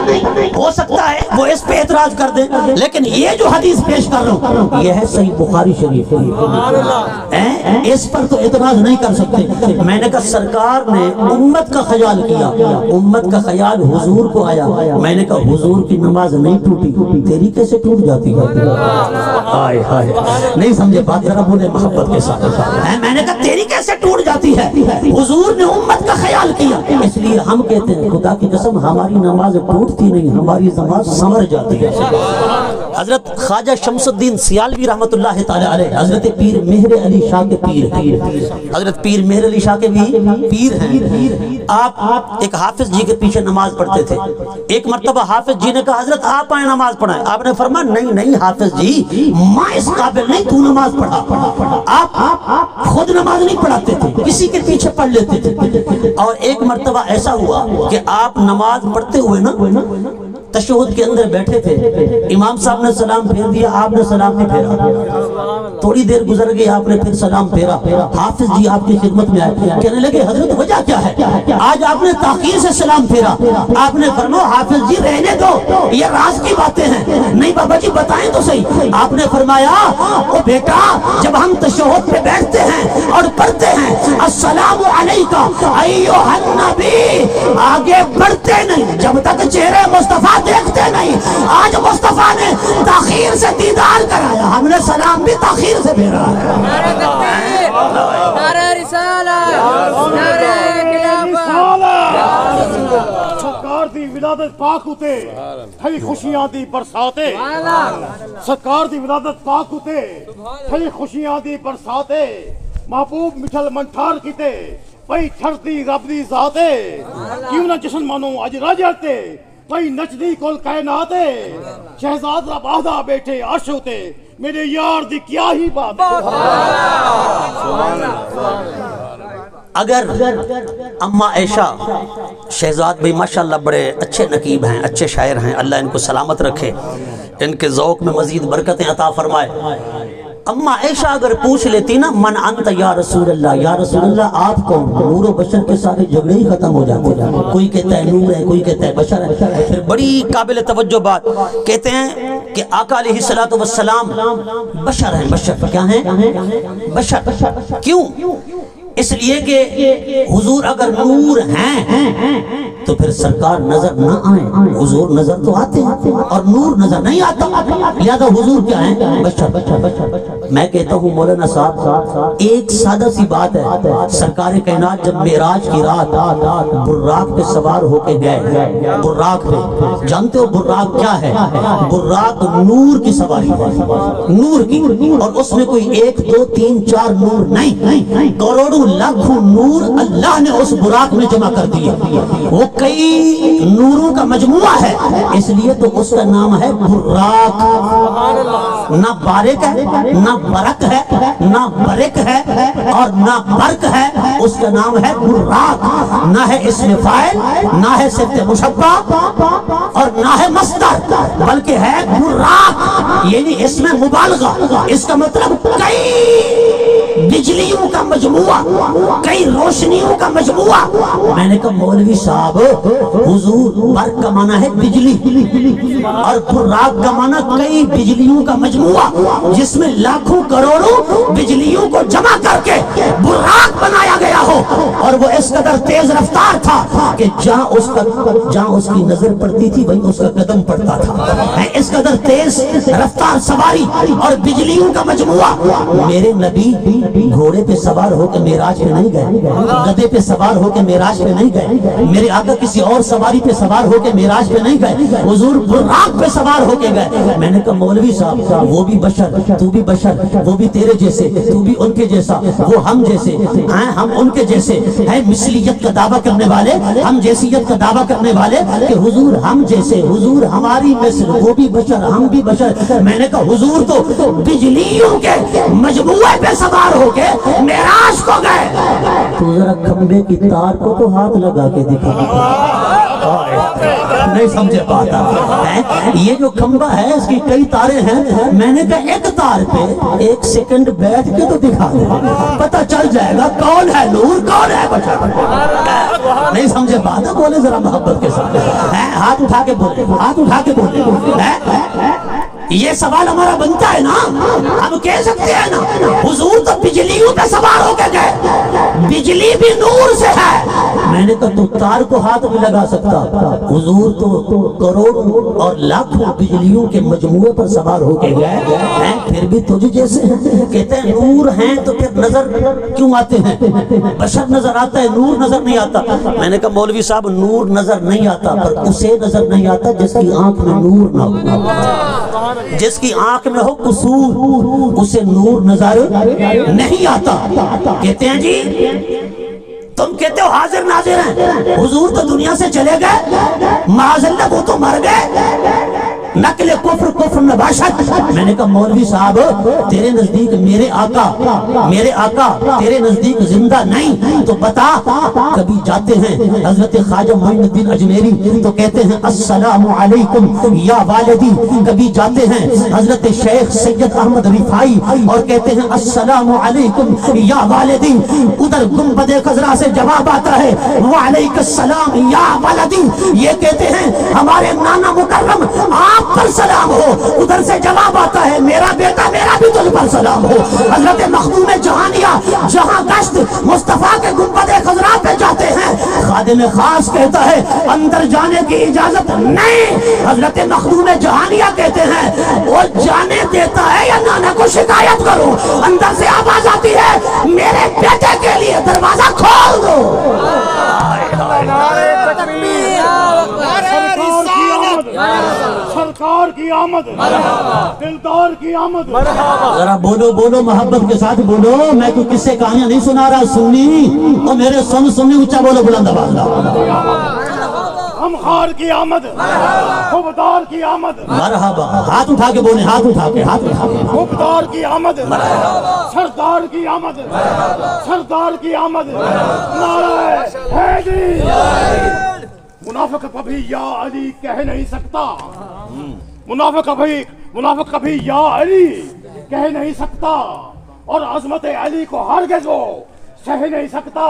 ہو سکتا ہے وہ اس پہ اعتراض کر دیں، لیکن یہ جو حدیث پیش کر رہا ہوں یہ ہے صحیح بخاری شریف، اس پر تو اعتراض نہیں کر سکتے۔ میں نے کہا سرکار نے امت کا خیال کیا، امت کا خیال حضور کو آیا، میں نے کہا حضور کی نماز نہیں ٹوٹی، تیری کیسے ٹوٹ جاتی ہے؟ آئے ہائے نہیں سمجھے بات، ذرا بولے محبت کے ساتھ۔ میں نے کہا تیری کیسے ٹوٹ جاتی ہے؟ حضور نے امت کا خیال کیا، اس لیے ہم کہتے ہیں خدا کی قسم ہماری نماز ٹوٹتی نہیں، ہماری نماز سمر جاتی ہے۔ حضرت خواجہ شمس الدین سیالوی رحمت اللہ تعالی علیہ، حضرت پیر مہر علی شاہ کے پیر ہیں، حضرت پیر مہر علی شاہ کے بھی پیر ہیں۔ آپ ایک حافظ جی کے پیچھے نماز پڑھتے تھے، ایک مرتبہ حافظ جی نے کہا حضرت آپ آئیں نماز پڑھائیں، آپ نے فرمایا نہیں نہیں حافظ جی میں اس قابل نہیں، تو نماز پڑھا۔ آپ خود نماز نہیں پڑھاتے تھے، کسی کے پیچھے پڑھ لیتے تھے۔ اور ایک مرتبہ ایسا ہوا کہ آپ نماز پڑھتے ہوئے نا تشہد کے اندر بیٹھے تھے، امام صاحب نے سلام پھیر دیا، آپ نے سلام نہیں پھیرا، تھوڑی دیر گزر گئی آپ نے پھر سلام پھیرا، حافظ جی آپ کی خدمت میں آئے، کہنے لگے حضرت وجہ کیا ہے آج آپ نے تاخیر سے سلام پھیرا؟ آپ نے فرمایا حافظ جی رہنے دو یہ راز کی باتیں ہیں، نہیں بابا جی بتائیں تو صحیح۔ آپ نے فرمایا او بیٹا جب ہم تشہد پہ بیٹھتے ہیں اور پڑھتے ہیں السلام علیکہ ایھا النبی، آگے بڑھتے نہیں جب تک چہرے مصطفیٰ دیکھتے نہیں۔ آج مصطفیٰ نے تاخیر سے دیدار کرایا، ہم نے سلام بھی تاخیر سے پھیرا ہے۔ ولادت پاک ہوتے تھئی خوشیاں دی برساتے سرکار دی ولادت پاک ہوتے تھئی خوشیاں دی برساتے محبوب مٹھل منٹھار کیتے پئی چھڑتی رب دی ذاتے کیوں نہ جشن مانو اج راجاتے پئی نچدی کول کائنات شہزاد رب آہدا بیٹھے عرش ہوتے میرے یار دی کیا ہی بات اگر اما عائشہ شہزاد بھائی ماشاءاللہ بڑے اچھے نقیب ہیں، اچھے شاعر ہیں، اللہ ان کو سلامت رکھے، ان کے ذوق میں مزید برکتیں عطا فرمائے۔ اما عائشہ اگر پوچھ لیتی نا من انت یا رسول اللہ، یا رسول اللہ آپ کون؟ نور و بشر کے سارے جھگڑے ہی ختم ہو جاتے ہیں، کوئی کہتا ہے نور ہے، کوئی کہتا ہے بشر ہے۔ پھر بڑی قابل توجہ بات کہتے ہیں کہ آقا علیہ السلام بشر ہیں، بشر کیا ہیں؟ بشر۔ کیوں؟ اس لیے کہ حضور اگر نور ہیں تو پھر سرکار نظر نہ آئیں، حضور نظر تو آتے ہیں اور نور نظر نہیں آتا، لہذا حضور کیا ہیں؟ بشر۔ میں کہتا ہوں مولانا صاحب ایک سادہ سی بات ہے، سرکار کائنات جب معراج کی رات براق پہ سوار ہو کے گئے، براق پہ جانتے ہو براق کیا ہے؟ براق نور کی سواری ہے، نور کی، اور اس میں کوئی 1 2 3 4 نور نہیں، کروڑوں لاکھوں نور اللہ نے اس براق میں جمع کر دیے، وہ کئی نوروں کا مجموعہ ہے، اس لیے تو اس کا نام ہے براق۔ نہ بارک ہے، نہ برک ہے، نہ برک ہے اور نہ برک ہے، اس کا نام ہے براق۔ نہ ہے اسم فاعل، نہ ہے صفت مشبہ اور نہ ہے مصدر، بلکہ ہے براق، یعنی اس میں مبالغہ، اس کا مطلب کئی بجلیوں کا مجموعہ، کئی روشنیوں کا مجموعہ۔ میں نے کہا مولوی صاحب حضور برق کا معنی ہے بجلی اور براق کا معنی کئی بجلیوں کا مجموعہ، جس میں لاکھوں کروڑوں بجلیوں کو جمع کر کے براق بنایا گیا ہو، اور وہ اس قدر تیز رفتار تھا کہ جہاں اس کی نظر پڑتی تھی وہیں اس کا قدم پڑتا تھا، اس قدر تیز رفتار سواری اور بجلیوں کا مجموعہ۔ میرے نبی گھوڑے پہ سوار ہو کے معراج پہ نہیں گئے، گدھے پہ سوار ہو کے معراج پہ نہیں گئے، میرے آقا کسی اور سواری پہ سوار ہو کے معراج پہ نہیں گئے، حضور براق پہ سوار ہو کے گئے۔ میں نے کہا مولوی صاحب وہ بھی بشر، تو بھی بشر، وہ بھی تیرے جیسے، تو بھی ان کے جیسا، وہ ہم جیسے ہیں، ہم ان کے جیسے ہیں، مثلیت کا دعویٰ کرنے والے، ہم جیسیت کا دعویٰ کرنے والے کہ حضور ہم جیسے، حضور ہماری مثل، وہ بھی بشر ہم بھی بشر۔ میں نے کہا حضور تو بجلیوں کے مجموعے پہ سوار ہو کے معراج کو گئے، تو ذرا کھمبے کی تار کو تو ہاتھ لگا کے دکھا، نہیں سمجھے بات آپ؟ یہ جو کھمبا ہے اس کی کئی تاریں ہیں، میں نے کہا ایک تار پہ 1 سیکنڈ بیٹھ کے تو دکھا دے، پتہ چل جائے گا کون ہے نور کون ہے بشر۔ نہیں سمجھے بات ہے؟ بولے ذرا محبت کے ساتھ، ہاتھ اٹھا کے بولے، ہاتھ اٹھا کے بولے۔ یہ سوال ہمارا بنتا ہے نا، ہم کہہ سکتے ہیں نا حضور تو بجلیوں پہ سوار ہو کے گئے، بجلی بھی نور سے ہے۔ میں نے کہا تو تار کو ہاتھ بھی لگا سکتا، حضور تو کروڑوں اور لاکھوں بجلیوں کے مجموعے پر سوار ہو کے گئے ہیں، پھر بھی تجھ جیسے ہیں۔ کہتے ہیں نور ہیں تو پھر نظر کیوں آتے ہیں؟ بشر نظر آتا ہے، نور نظر نہیں آتا۔ میں نے کہا مولوی صاحب نور نظر نہیں آتا، پر اسے نظر نہیں آتا جس کی آنکھ میں نور نہ ہو، جس کی آنکھ میں ہو قصور، اسے نور نظر نہیں آتا۔ کہتے ہیں جی تم کہتے ہو حاضر ناظر ہیں، حضور تو دنیا سے چلے گئے، معاذ اللہ وہ تو مر گئے، نقل کفر نباشت۔ میں نے کہا مولوی صاحب تیرے نزدیک میرے آقا تیرے نزدیک زندہ نہیں تو بتا، کبھی جاتے ہیں حضرت خواجہ معین الدین اجمیری تو کہتے ہیں السلام علیکم یا والدی، کبھی جاتے ہیں حضرت شیخ سید احمد رفاعی اور کہتے ہیں السلام علیکم یا والدی، ادھر گنبد خضرا سے جواب آتا ہے وعلیک السلام یا والدی، یہ کہتے ہیں ہمارے نانا مکرم آپ پر سلام ہو، ادھر سے جواب آتا ہے میرا بیٹا میرا بھی تجھ پر سلام ہو۔ حضرت مخدوم جہانیہ جہاں گشت مصطفیٰ کے گنبد خضرا پہ جاتے ہیں، خادم خاص کہتا ہے اندر جانے کی اجازت نہیں، حضرت مخدوم جہانیہ کہتے ہیں وہ جانے دیتا ہے یا نانا کو شکایت کروں؟ اندر سے آواز آتی ہے میرے بیٹے کے لیے دروازہ کھول دو۔ آمد، دلدار کی آمد۔ ذرا بولو بولو محبت کے ساتھ بولو، میں کوئی قصے کہانیاں نہیں سنا رہا، سنی اور میرے سننے اونچا بولو بلند آواز۔ غمخوار کی آمد، خوبدار کی آمد، مرحبا، ہاتھ اٹھا کے بولیں، ہاتھ اٹھا کے، ہاتھ اٹھا کے۔ خوبدار کی آمد، سردار کی آمد، سردار کی آمد، نعرہ حیدری۔ منافق کبھی یا علی کہہ نہیں سکتا، منافق کبھی یا علی کہہ نہیں سکتا، اور عظمت علی کو ہرگز وہ سہ نہیں سکتا۔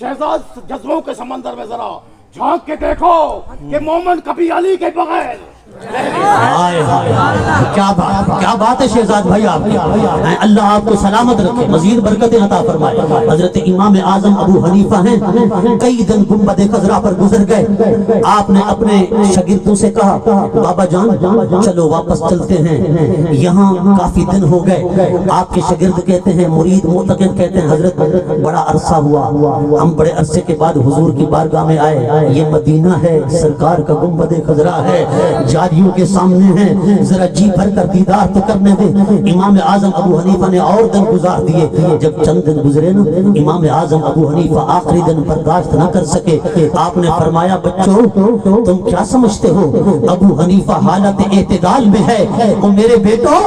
شہزاد جذبوں کے سمندر میں ذرا جھانک کے دیکھو کہ مومن کبھی علی کے بغیر کیا بات ہے شہزاد بھائی آپ کی، اللہ آپ کو سلامت رکھے، مزید برکتیں عطا فرمائے۔ حضرت امام اعظم ابو حنیفہ ہیں، کئی دن گنبد خضرا پر گزر گئے، آپ نے اپنے شاگردوں سے کہا بابا جان چلو واپس چلتے ہیں، یہاں کافی دن ہو گئے۔ آپ کے شاگرد کہتے ہیں، مرید معتقد کہتے ہیں، حضرت بڑا عرصہ ہوا، ہم بڑے عرصے کے بعد حضور کی بارگاہ میں آئے، یہ مدینہ ہے، سرکار کا گنبد خضرا ہے، جاریوں کے سامنے ہیں، ذرا جی بھر کر دیدار تو کرنے دے۔ امام اعظم ابو حنیفہ نے اور دن گزار دیے، جب چند دن گزرے نا، امام اعظم ابو حنیفہ آخری دن برداشت نہ کر سکے، آپ نے فرمایا بچوں تم کیا سمجھتے ہو ابو حنیفہ حالت اعتدال میں ہے، اور میرے بیٹوں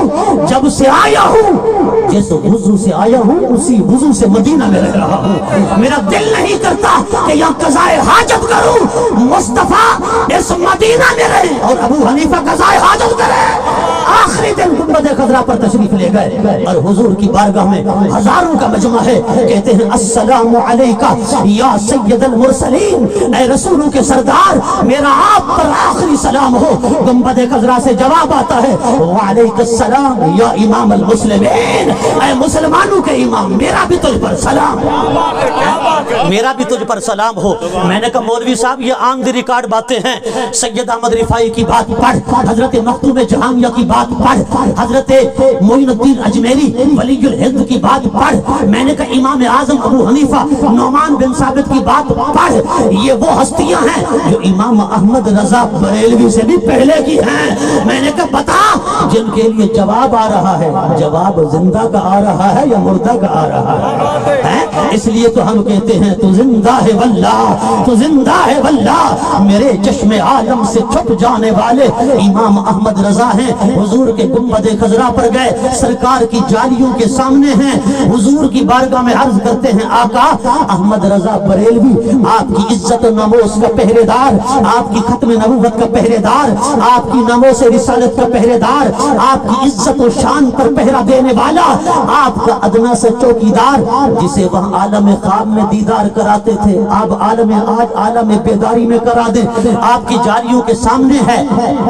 جب سے آیا ہوں، جس وضو سے آیا ہوں اسی وضو سے مدینہ میں رہ رہا ہوں، میرا دل نہیں کرتا کہ یہاں قضائے حاجت کروں، مصطفیٰ اس مدینہ میں رہے، اور ابو حنیفہ قضائے حاجت کرے۔ آخری دن گنبد خضرا پر تشریف لے گئے، اور حضور کی بارگاہ میں ہزاروں کا مجمع ہے، کہتے ہیں السلام علیکہ یا سید المرسلین، اے رسولوں کے سردار میرا آپ پر آخری سلام ہو۔ گنبد خضرا سے جواب آتا ہے وعلیک السلام یا امام المسلمین، اے مسلمانوں کے امام میرا بھی تجھ پر سلام، میرا بھی تجھ پر سلام ہو۔ میں نے کہا مولوی صاحب یہ آن دی ریکارڈ باتیں ہیں، سید احمد رفاعی کی بات پڑھ، حضرت مختوم جہانگیہ کی بات پڑھ، حضرت معین الدین اجمیری ولی الہند کی بات پڑھ، میں نے کہا امام اعظم ابو حنیفہ نعمان بن ثابت کی بات پڑھ، یہ وہ ہستیاں ہیں جو امام احمد رضا بریلوی سے بھی پہلے کی ہیں۔ میں نے کہا بتا جن کے لیے جواب آ رہا ہے، جواب زندہ کا آ رہا ہے یا مردہ کا آ رہا ہے؟ اس لیے تو ہم کہتے ہیں تو زندہ ہے واللہ، تو زندہ ہے واللہ، میرے چشم عالم سے چھپ جانے والے امام احمد رضا ہیں۔ حضور کے گنبد خضرا پر گئے، سرکار کی جالیوں کے سامنے ہیں، حضور کی بارگاہ میں عرض کرتے ہیں آقا احمد رضا بریلوی آپ کی عزت و ناموس کا پہرے دار، آپ کی ختم نبوت کا پہرے دار، آپ کی ناموس رسالت کا پہرے دار، آپ کی عزت و شان پر پہرا دینے والا، آپ کا ادنا سے چوکیدار، جسے وہاں عالم خواب میں دیدار کراتے تھے آپ عالم بیداری میں کرا دیں۔ آپ کی جاریوں کے سامنے ہے،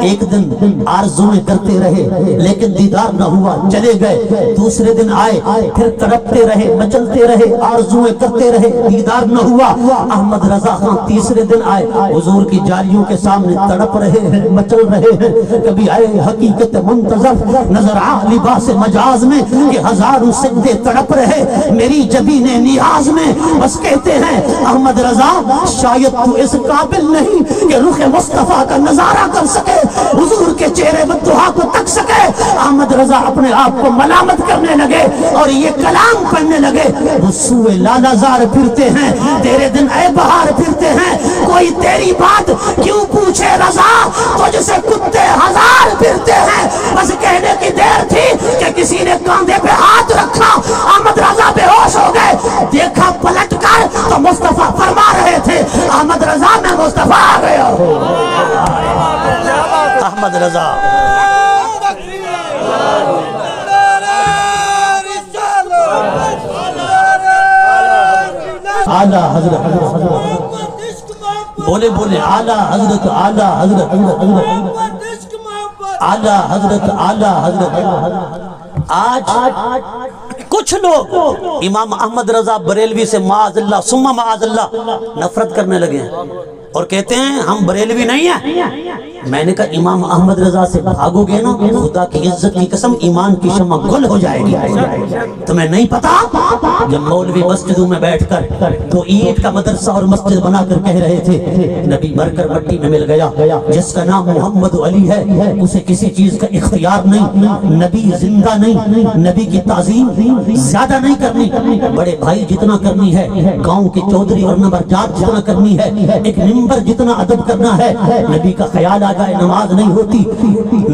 ایک دن آرزویں کرتے رہے لیکن دیدار نہ ہوا، چلے گئے، دوسرے دن آئے پھر تڑپتے رہے، مچلتے رہے، آرزویں کرتے رہے، دیدار نہ ہوا۔ احمد رضا خان تیسرے دن آئے، حضور کی جاریوں کے سامنے تڑپ رہے ہیں، مچل رہے ہیں، کبھی آئے حقیقت منتظر نظر آ لباس مجاز میں کہ ہزاروں سجدے تڑپ رہے میری جبین نیاز میں، بس کہتے ہیں احمد رضا شاید تو اس قابل نہیں کہ رخ مصطفیٰ کا نظارہ کر سکے، حضور کے چہرے بدعا کو تک سکے۔ احمد رضا اپنے آپ کو ملامت کرنے لگے اور یہ کلام پڑھنے لگے، وہ سوئے لالا زار پھرتے ہیں، تیرے دن اے بہار پھرتے ہیں، کوئی تیری بات کیوں پوچھے رضا، تجھ سے کتے ہزار پھرتے ہیں۔ بس کہنے کی دیر تھی کہ کسی نے کاندھے پہ ہاتھ رکھا، احمد رضا بے ہوش ہو گئے، دیکھا پلٹ کر تو مصطفیٰ فرما رہے تھے احمد رضا میں مصطفیٰ آ گیا ہوں۔ احمد رضا اعلیٰ حضرت، بولے بولے اعلیٰ حضرت، اعلیٰ حضرت، اعلیٰ حضرت، اعلیٰ حضرت۔ آج کچھ لوگ امام احمد رضا بریلوی سے معاذ اللہ ثم معاذ اللہ نفرت کرنے لگے ہیں اور کہتے ہیں ہم بریلوی نہیں ہیں، میں نے کہا امام احمد رضا سے بھاگو گے نا خدا کی عزت کی قسم ایمان کی شمع گل ہو جائے گی. تمہیں نہیں پتا جب مولوی مسجدوں میں بیٹھ کر تو اینٹ کا مدرسہ اور مسجد بنا کر کہہ رہے تھے نبی مر کر مٹی میں مل گیا, جس کا نام محمد علی ہے اسے کسی چیز کا اختیار نہیں, نبی زندہ نہیں, نبی کی تعظیم زیادہ نہیں کرنی, بڑے بھائی جتنا کرنی ہے, گاؤں کے چودھری اور نمبردار جتنا کرنی ہے, ایک ممبر جتنا ادب کرنا ہے. نبی کا خیال آ جائے نماز نہیں ہوتی.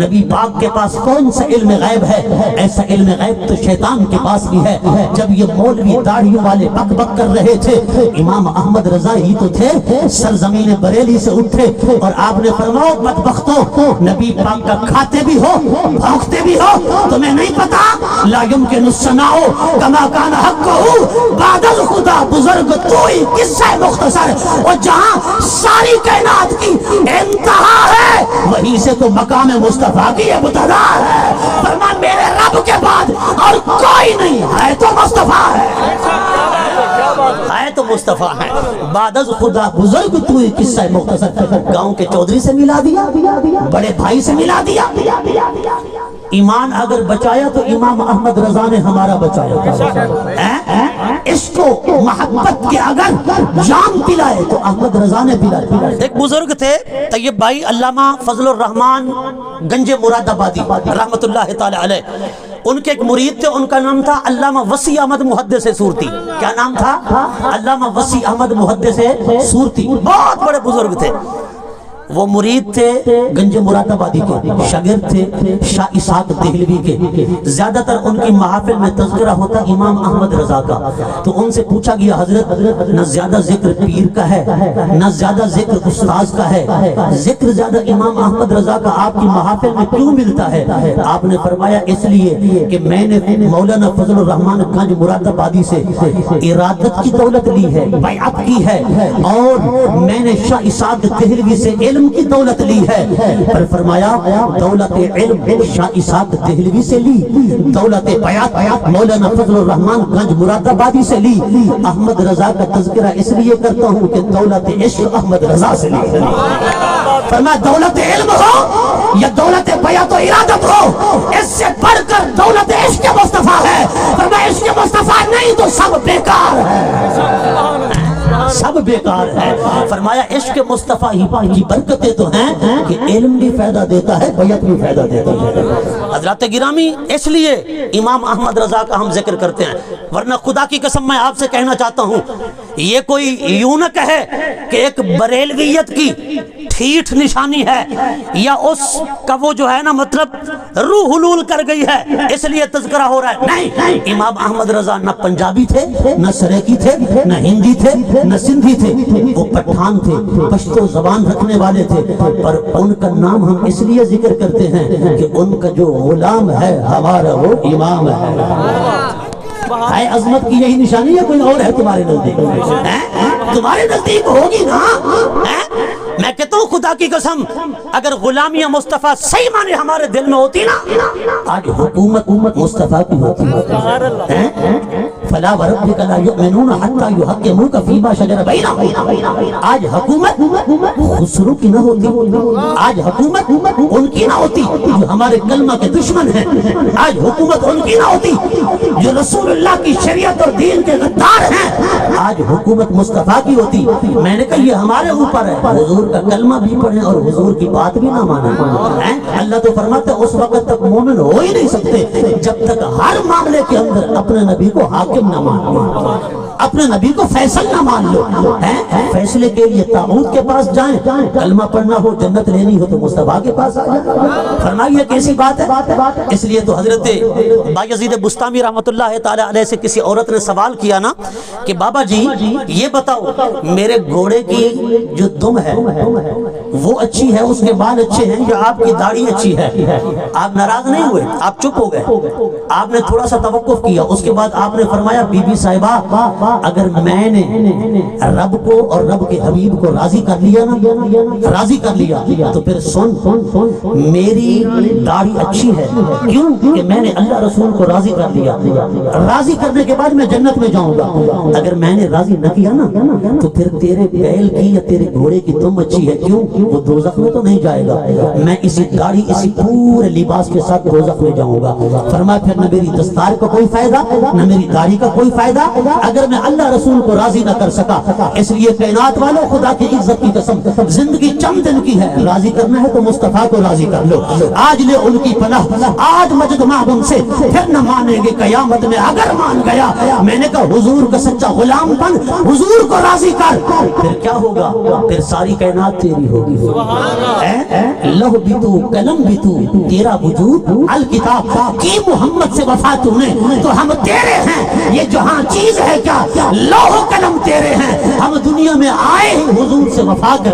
نبی پاک کے پاس کون سا علم غیب ہے؟ ایسا علم غیب تو شیطان کے پاس بھی ہے. جب یہ مولوی داڑھیوں والے بک بک کر رہے تھے, امام احمد رضا ہی تو تھے سرزمین بریلی سے اٹھے اور آپ نے فرمایا بدبختوں نبی پاک کا کھاتے بھی ہو بھوکتے بھی ہو, تمہیں نہیں پتا لا يمكن الصناع كما كان حقه بعد الخدا. بزرگ تو ہی قصہ مختصر, اور جہاں ساری کائنات کی انتہا ہے وہیں سے تو مقام مصطفیٰ کی ابتدا ہے. فرمان میرے رب کے بعد اور کوئی نہیں ہے تو مصطفیٰ ہے تو مصطفیٰ ہے. بعد از خدا بزرگ تو ہی قصہ مختصر, گاؤں کے چودھری سے ملا دیا, بڑے بھائی سے ملا دیا. ایمان اگر بچایا تو امام احمد رضا نے ہمارا بچایا. اس کو محبت کے اگر جام پلائے تو احمد رضا نے پلایا. ایک بزرگ تھے طیب بھائی علامہ فضل الرحمان گنج مراد آبادی رحمت اللہ تعالی علیہ. ان کے ایک مرید تھے, ان کا نام تھا علامہ وسیع احمد محدث صورتی. کیا نام تھا؟ علامہ وسیع احمد محدث صورتی. بہت بڑے بزرگ تھے. وہ مرید تھے گنج مراد آبادی کے, شاگرد تھے شاہ اسحاق دہلوی کے. زیادہ تر ان کی محافل میں تذکرہ ہوتا امام احمد رضا کا. تو ان سے پوچھا گیا حضرت نہ زیادہ ذکر پیر کا ہے نہ زیادہ ذکر استاذ کا ہے, ذکر زیادہ امام احمد رضا کا آپ کی محافل میں کیوں ملتا ہے؟ آپ نے فرمایا اس لیے کہ میں نے مولانا فضل الرحمان گنج مراد آبادی سے ارادت کی دولت لی ہے, بیعت کی ہے, اور میں نے شاہ اسحاق دہلوی سے علم کی دولت لی ہے. پر فرمایا دولت علم شاہ اسحاق دہلوی سے لی, دولت بیعت مولانا فضل الرحمان گنج مراد آبادی سے لی. احمد رضا کا تذکرہ اس لیے کرتا ہوں کہ دولت عشق احمد رضا سے لی. فرمایا دولت علم ہو یا دولت بیعت و ارادت ہو, اس سے بڑھ کر دولت عشق مصطفیٰ ہے. فرمایا عشق مصطفیٰ نہیں تو سب بیکار ہے, سب بیکار ہے. فرمایا عشق مصطفیٰ کی برکتیں تو ہیں کہ علم بھی فائدہ دیتا ہے, بیعت بھی فائدہ دیتا ہے. حضرات گرامی اس لیے امام احمد رضا کا ہم ذکر کرتے ہیں, ورنہ خدا کی قسم میں آپ سے کہنا چاہتا ہوں یہ کوئی یوں نہ کہے کہ ایک بریلویت کی ٹھیٹھ نشانی ہے یا اس کا وہ جو ہے نا مطلب روح حلول کر گئی ہے اس لیے تذکرہ ہو رہا ہے. نہیں, امام احمد رضا نہ پنجابی تھے نہ سریکی تھے نہ ہندی تھے نہ سندھی تھے, وہ پٹھان تھے, پشتو زبان رکھنے والے تھے. پر ان کا نام ہم اس لیے ذکر کرتے ہیں کہ ان کا جو غلام ہے ہمارا وہ امام ہے. عظمت کی یہی نشانی ہے, کوئی اور ہے تمہارے نزدیک؟ تمہارے نزدیک ہوگی نا. میں کہتا ہوں خدا کی قسم اگر غلامی مصطفیٰ صحیح معنی ہمارے دل میں ہوتی نا, آج حکومت مصطفیٰ کی ہوتی. فلا وربک لا یؤمنون حتی یحکموک فیما شجر بینہم. آج حکومت خسرو کی نہ ہوتی, آج حکومت ان کی نہ ہوتی جو ہمارے کلمہ کے دشمن ہیں, آج حکومت ان کی نہ ہوتی جو رسول اللہ کی شریعت اور دین کے غدار ہیں, آج حکومت مصطفیٰ کی ہوتی. میں نے کہا یہ ہمارے اوپر ہے, حضور کا کلمہ بھی پڑھیں اور حضور کی بات بھی نہ مانیں. اللہ تو فرماتا ہے اس وقت تک مومن ہو ہی نہیں سکتے جب تک ہر معاملے کے اندر اپنے نبی کو حاکم نہ مان لو, اپنے نبی کو فیصل نہ مان لو. فیصلے کے لیے طاغوت کے پاس جائیں, کلمہ پڑھنا ہو جنت لینی ہو تو مصطفیٰ کے پاس آ جائیں. فرمائیے کیسی بات ہے. اس لیے تو حضرت بایزید بستامی رحمت اللہ تعالی علیہ سے کسی عورت نے سوال کیا نا کہ بابا جی یہ بتاؤ میرے گھوڑے کی جو دم ہے وہ اچھی ہے, اس کے بال اچھے ہیں یا آپ کی داڑھی اچھی ہے؟ آپ ناراض نہیں ہوئے, آپ چپ ہو گئے, آپ نے تھوڑا سا توقف کیا, اس کے بعد آپ نے فرمایا بی بی صاحبہ اگر میں نے رب کو اور رب کے حبیب کو راضی کر لیا نا، راضی کر لیا، تو پھر سن میری داڑھی اچھی ہے، کیوں کہ میں نے اللہ رسول کو راضی کر لیا، راضی کرنے کے بعد میں جنت میں جاؤں گا۔ اگر میں نے راضی نہ کیا نا تو پھر تیرے بیل کی یا تیرے گھوڑے کی تم اچھی ہے، کیوں وہ دوزخ میں تو نہیں جائے گا، میں اسی داڑھی اسی پورے لباس کے ساتھ دوزخ میں جاؤں گا۔ فرمایا پھر نہ میری دستار کا کوئی فائدہ نہ میری داڑھی کا کوئی فائدہ اگر میں اللہ رسول کو راضی نہ کر سکا۔ اس لیے کائنات والوں، خدا کی عزت کی قسم، زندگی چند دن کی ہے، راضی کرنا ہے تو مصطفیٰ کو راضی کر لو۔ آج لے ان کی پناہ، آج مجد مانگ ان سے، پھر نہ مانیں گے قیامت میں۔ اگر مان گیا میں نے کہا حضور کا سچا غلام بن، حضور کو راضی کر، پھر کیا ہوگا؟ پھر ساری کائنات تیری ہوگی۔ لوح بھی تو، قلم بھی تو، تیرا وجود الکتاب کی محمد سے وفا تو نے، تو ہم تیرے ہیں، یہ جہاں چیز ہے کیا، لوح قلم تیرے ہیں، ہم دنیا میں آئے ہی حضور سے وفا کر۔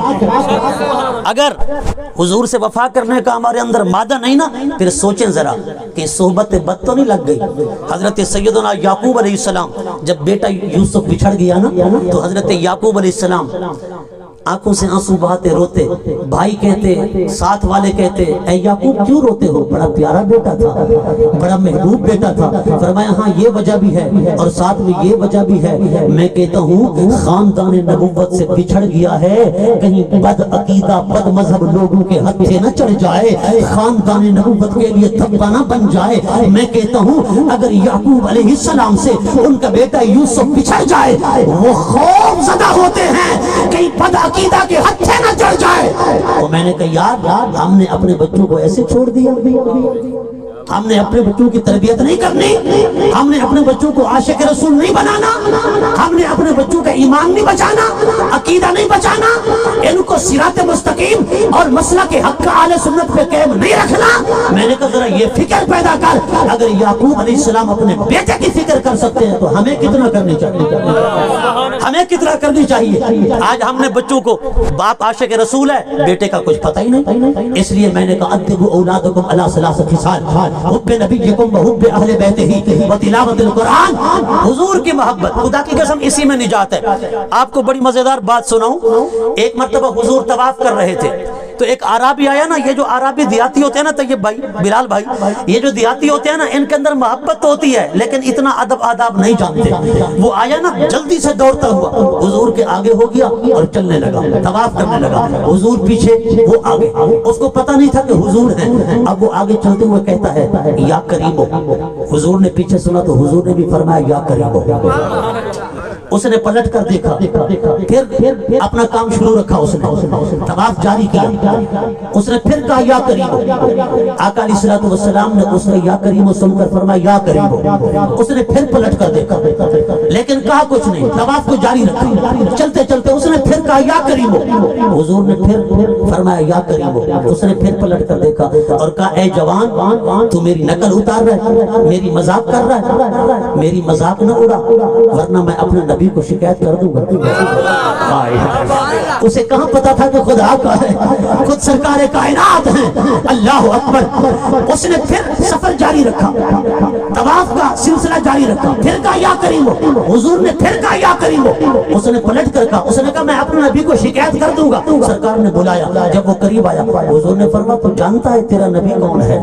اگر حضور سے وفا کرنے کا ہمارے اندر مادہ نہیں نا، پھر سوچیں ذرا کہ صحبت بد تو نہیں لگ گئی۔ حضرت سیدنا یعقوب علیہ السلام جب بیٹا یوسف بچھڑ گیا نا، تو حضرت یعقوب علیہ السلام آنکھوں سے آنسو بہاتے روتے، بھائی کہتے، ساتھ والے کہتے، اے یعقوب کیوں روتے ہو، بڑا پیارا بیٹا تھا، بڑا محبوب بیٹا تھا۔ فرمایا ہاں یہ وجہ بھی ہے اور ساتھ میں یہ وجہ بھی ہے، میں کہتا ہوں خاندان نبوت سے بچھڑ گیا ہے، کہیں بد عقیدہ بد مذہب لوگوں کے ہتھے نہ چڑھ جائے، خاندان نبوت کے لیے دھبا نہ بن جائے۔ میں کہتا ہوں اگر یعقوب علیہ السلام سے ان کا بیٹا یوسف بچھڑ جائے، وہ خوف زدہ ہوتے ہیں کہیں بد عقیدہ کے ہتھے نہ چڑھ جائے۔ تو میں نے کہا یار ہم نے اپنے بچوں کو ایسے چھوڑ دیا، ہم نے اپنے بچوں کی تربیت نہیں کرنی، ہم نے اپنے بچوں کو عاشق رسول نہیں بنانا، ہم نے اپنے بچوں کا ایمان نہیں بچانا، عقیدہ نہیں بچانا، ان کو صراط مستقیم اور مسلک حق کا اہل سنت پہ قائم نہیں رکھنا۔ میں نے کہا ذرا یہ فکر پیدا کر، اگر یعقوب علیہ السلام اپنے بیٹے کی فکر کر سکتے ہیں تو ہمیں کتنا کرنی چاہیے، ہمیں کتنا کرنی چاہیے۔ آج ہم نے بچوں کو باپ عاشق رسول ہے، بیٹے کا کچھ پتہ ہی نہیں۔ اس لیے میں نے کہا ادبوا اولادکم علی ثلاث خصال، حب نبیکم و حب اہل بیتہ و تلاوت القرآن، حضور کی محبت، خدا کی قسم اسی میں نجات ہے۔ آپ کو بڑی مزیدار بات سناؤں، ایک مرتبہ حضور طواف کر رہے تھے تو ایک عرابی آیا نا، یہ جو عرابی دیہاتی ہوتے ہیں نا طیب بھائی، بلال بھائی، یہ جو دیہاتی ہوتے ہیں نا ان کے اندر محبت تو ہوتی ہے لیکن اتنا ادب آداب نہیں جانتے۔ وہ آیا نا جلدی سے دوڑتا ہوا حضور کے آگے ہو گیا اور چلنے لگا، طواف کرنے لگا، حضور پیچھے وہ آگے، اس کو پتہ نہیں تھا کہ حضور ہیں۔ اب وہ آگے چلتے ہوئے کہتا ہے یا کریمو، حضور نے پیچھے سنا تو حضور نے بھی فرمایا یا کریمو۔ اس نے پلٹ کر دیکھا، پھر اپنا کام شروع رکھا، اس نے طواف جاری کیا، اس نے پھر کہا یا کریمو۔ آقا علیہ الصلوۃ والسلام نے اس نے یا کریمو سن کر فرمایا یا کریمو۔ اس نے پھر پلٹ کر دیکھا لیکن کہا کچھ نہیں، طواف کو جاری رکھا، چلتے چلتے اس نے پھر کہا یا کریمو۔ حضور نے پھر فرمایا یا کریمو۔ اس نے پھر پلٹ کر دیکھا اور کہا اے جوان تو میری نقل اتار رہا ہے، میری مذاق کر رہا ہے، میری مذاق نہ اڑا ورنہ میں اپنے نبی کو شکایت کر دوں گا۔ اسے کہاں پتا تھا کہ خدا کا ہے، خود سرکار کائنات ہیں، اللہ اکبر۔ اس نے پھر سفر جاری رکھا، طواف کا سلسلہ جاری رکھا، پھر کہا یا کریمو۔ حضور نے پھر کہا یا کریمو۔ اس نے پلٹ کر کہا، اس نے کہا میں اپنے نبی کو شکایت کر دوں گا۔ سرکار نے بلایا، جب وہ قریب آیا حضور نے فرمایا تو جانتا ہے تیرا نبی کون ہے؟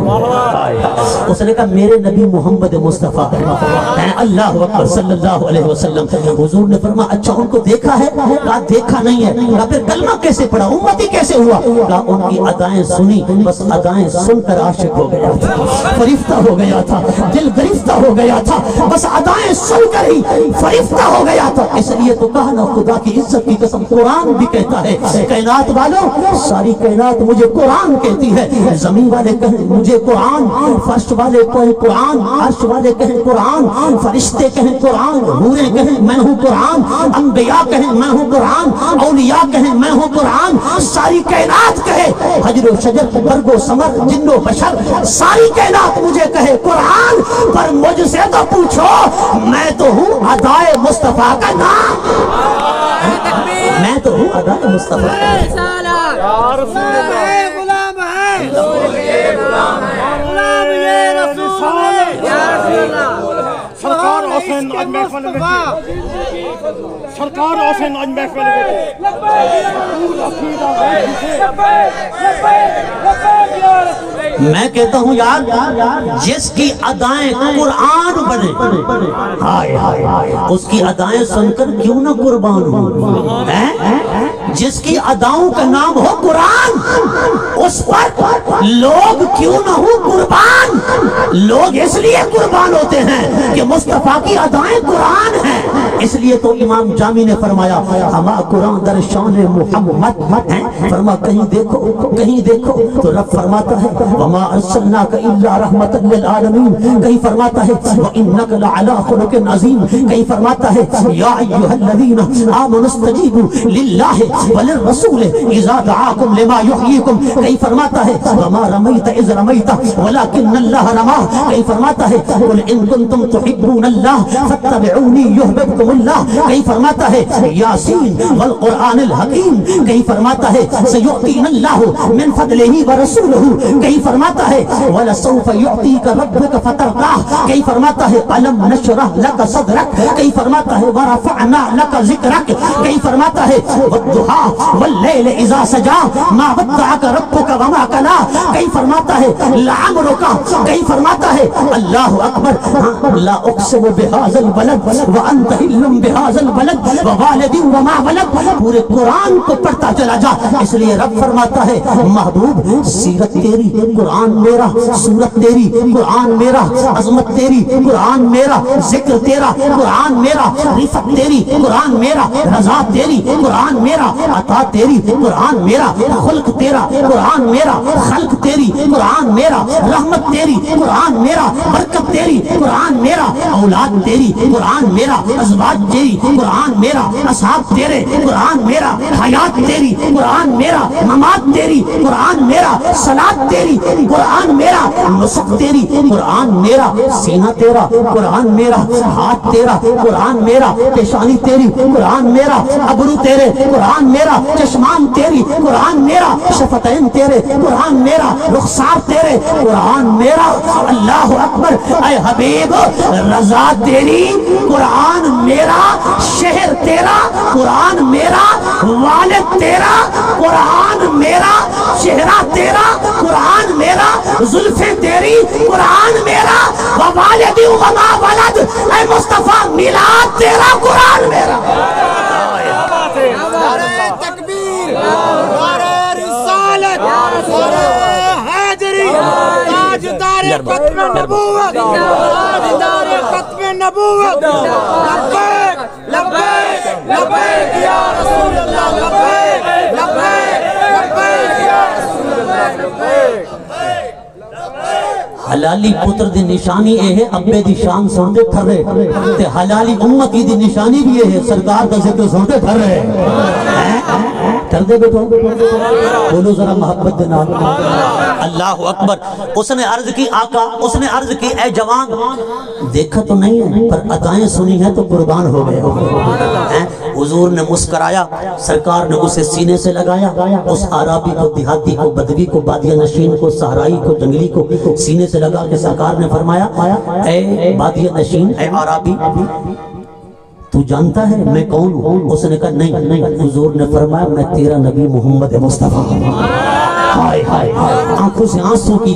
اس نے کہا میرے نبی محمد مصطفیٰ ہیں، اللہ اکبر صلی اللہ علیہ وسلم۔ حضور نے فرمایا اچھا ان کو دیکھا ہے؟ کہا دیکھا نہیں ہے۔ کہا پھر کلمہ کیسے پڑھا، امتی کیسے ہوا؟ کہا ان کی ادائیں سنی، بس ادائیں سن کر عاشق ہو گیا تھا، فریفتہ ہو گیا تھا، دل گرفتہ ہو گیا تھا، بس ادائیں سن کر ہی فریفتہ ہو گیا تھا۔ اس لیے تو کہا نا خدا کی عزت کی قسم قرآن بھی کہتا ہے کائنات والوں، ساری کائنات مجھے قرآن کہتی ہے، زمین والے کہیں مجھے قرآن، فرش والے کہیں قرآن، عرش والے کہیں قرآن، فرشتے کہیں قرآن، حوریں کہیں میں ہوں قرآن، انبیاء کہیں میں ہوں قرآن، اولیاء کہیں میں ہوں قرآن، ساری کائنات کہے، حجر و شجر برگ و ثمر جن و بشر ساری کائنات مجھے کہے قرآن، پر مجھ سے تو پوچھو میں تو ہوں ادائے مصطفیٰ کا نام، میں تو ہوں ادائے مصطفیٰ کا نام۔ سرکار حسین آج محفل میں سرکار حسین آج محفل میں کہتا ہوں یار جس کی ادائیں قرآن بنے اس کی ادائیں سن کر کیوں نہ قربان ہو؟ جس کی اداؤں کا نام ہو قرآن اس پر لوگ کیوں نہ ہو قربان؟ لوگ اس لیے قربان ہوتے ہیں کہ مصطفیٰ کی ادائیں قرآن ہیں۔ اس لیے تو امام جامی نے فرمایا ہما قرآن در شان محمد ہیں، فرما کہیں دیکھو تو رب فرماتا ہے وما ارسلناک الا رحمتا للعالمین، کہیں فرماتا ہے وانک لعلی خلق عظیم، کہیں فرماتا ہے یا ایھا الذین آمنوا استجیبوا للہ وللرسول اذا دعاکم لما یحییکم، کہیں فرماتا ہے وما رمیت اذ رمیت ولکن اللہ رما، کہیں فرماتا ہے قل ان کنتم تحبون اللہ فاتبعونی یحببکم اللہ، کہیں فرماتا ہے یاسین والقرآن الحکیم، کہیں فرماتا ہے سیؤتینا اللہ من فضلہ ورسولہ، کہیں فرماتا ہے وَلَسَوْفَ يُعْطِيكَ رَبُّكَ فَتَرْضَىٰ، کہیں فرماتا ہے أَلَمْ نَشْرَحْ لَكَ صَدْرَكَ، کہیں فرماتا ہے وَرَفَعْنَا لَكَ ذِكْرَكَ، کہیں فرماتا ہے وَالضُّحَىٰ وَاللَّيْلِ إِذَا سَجَىٰ مَا وَدَّعَكَ رَبُّكَ وَمَا قَلَىٰ، کہیں فرماتا ہے لَعَمْرُكَ، کہیں فرماتا ہے اللہ اکبر لا اقسم بهذا البلد وانت حل بهذا البلد ووالد وما ولد، پورے قرآن کو پڑھتا چلا جا۔ اس لیے رب فرماتا ہے محبوب سیرت تیری قرآن میرا، سورت تیری قرآن میرا، عظمت تیری قرآن میرا، ذکر تیرا قرآن میرا، رفت تیری قرآن میرا، رضا تیری قرآن میرا، عطا تیری قرآن میرا، خلق تیرا قرآن میرا، خلق تیری قرآن میرا، رحمت تیری قرآن میرا، برکت تیری قرآن میرا، اولاد تیری قرآن میرا، ازواج تیری قرآن میرا، اصحاب تیرے قرآن میرا، حیات تیری قرآن میرا، ممات تیری قرآن میرا، صلاة تیری قرآن میرا، نسخ تیری قرآن میرا، سینہ تیرا قرآن میرا، ہاتھ تیرا قرآن میرا، پیشانی تیری قرآن میرا، ابرو تیرے قرآن میرا، چشمان تیری قرآن میرا، شفتین تیرے قرآن میرا، رخسار تیرے قرآن میرا۔ اللہ اکبر، اے حبیب رضا تیری قرآن میرا، شہر تیرا قرآن میرا، والد تیرا قرآن میرا، چہرہ تیرا قرآن میرا، زلفیں تیری قرآن میرا، ووالد وما ولد، اے مصطفیٰ میلاد تیرا قرآن میرا۔ نعرہ تکبیر، نعرہ رسالت، نعرہ حیدری، تاجدار ختم نبوت، تاجدار ختم نبوت، لبیک لبیک لبیک یا رسول اللہ، لبیک لبیک لبیک یا رسول اللہ، لبیک۔ حلالی پتر دی نشانی یہ ہے ابے دی شان سنتے تھرے تے حلالی امتی دی نشانی بھی یہ ہے سرکار دا ذکر سنتے تھرے۔ کر دے بیٹھو بولو ذرا محبت دے نال اللہ اکبر۔ اس نے عرض کی آقا، اس نے عرض کی اے جوان دیکھا تو نہیں ہے پر عطائیں سنی ہے تو قربان ہو گئے۔ حضور نے مسکرایا، سرکار نے اسے سینے سے لگایا، اس عرابی کو، دیہاتی کو، بدوی کو، بادیہ نشین کو، صحرائی کو، جنگلی کو سینے سے لگا کے سرکار نے فرمایا اے بادیہ نشین، اے عرابی تو جانتا ہے میں کون ہوں؟ اس نے کہا نہیں۔ حضور نے فرمایا میں تیرا نبی محمد مصطفیٰ ہوں۔ ہائے ہائے آنکھوں سے آنسوں کی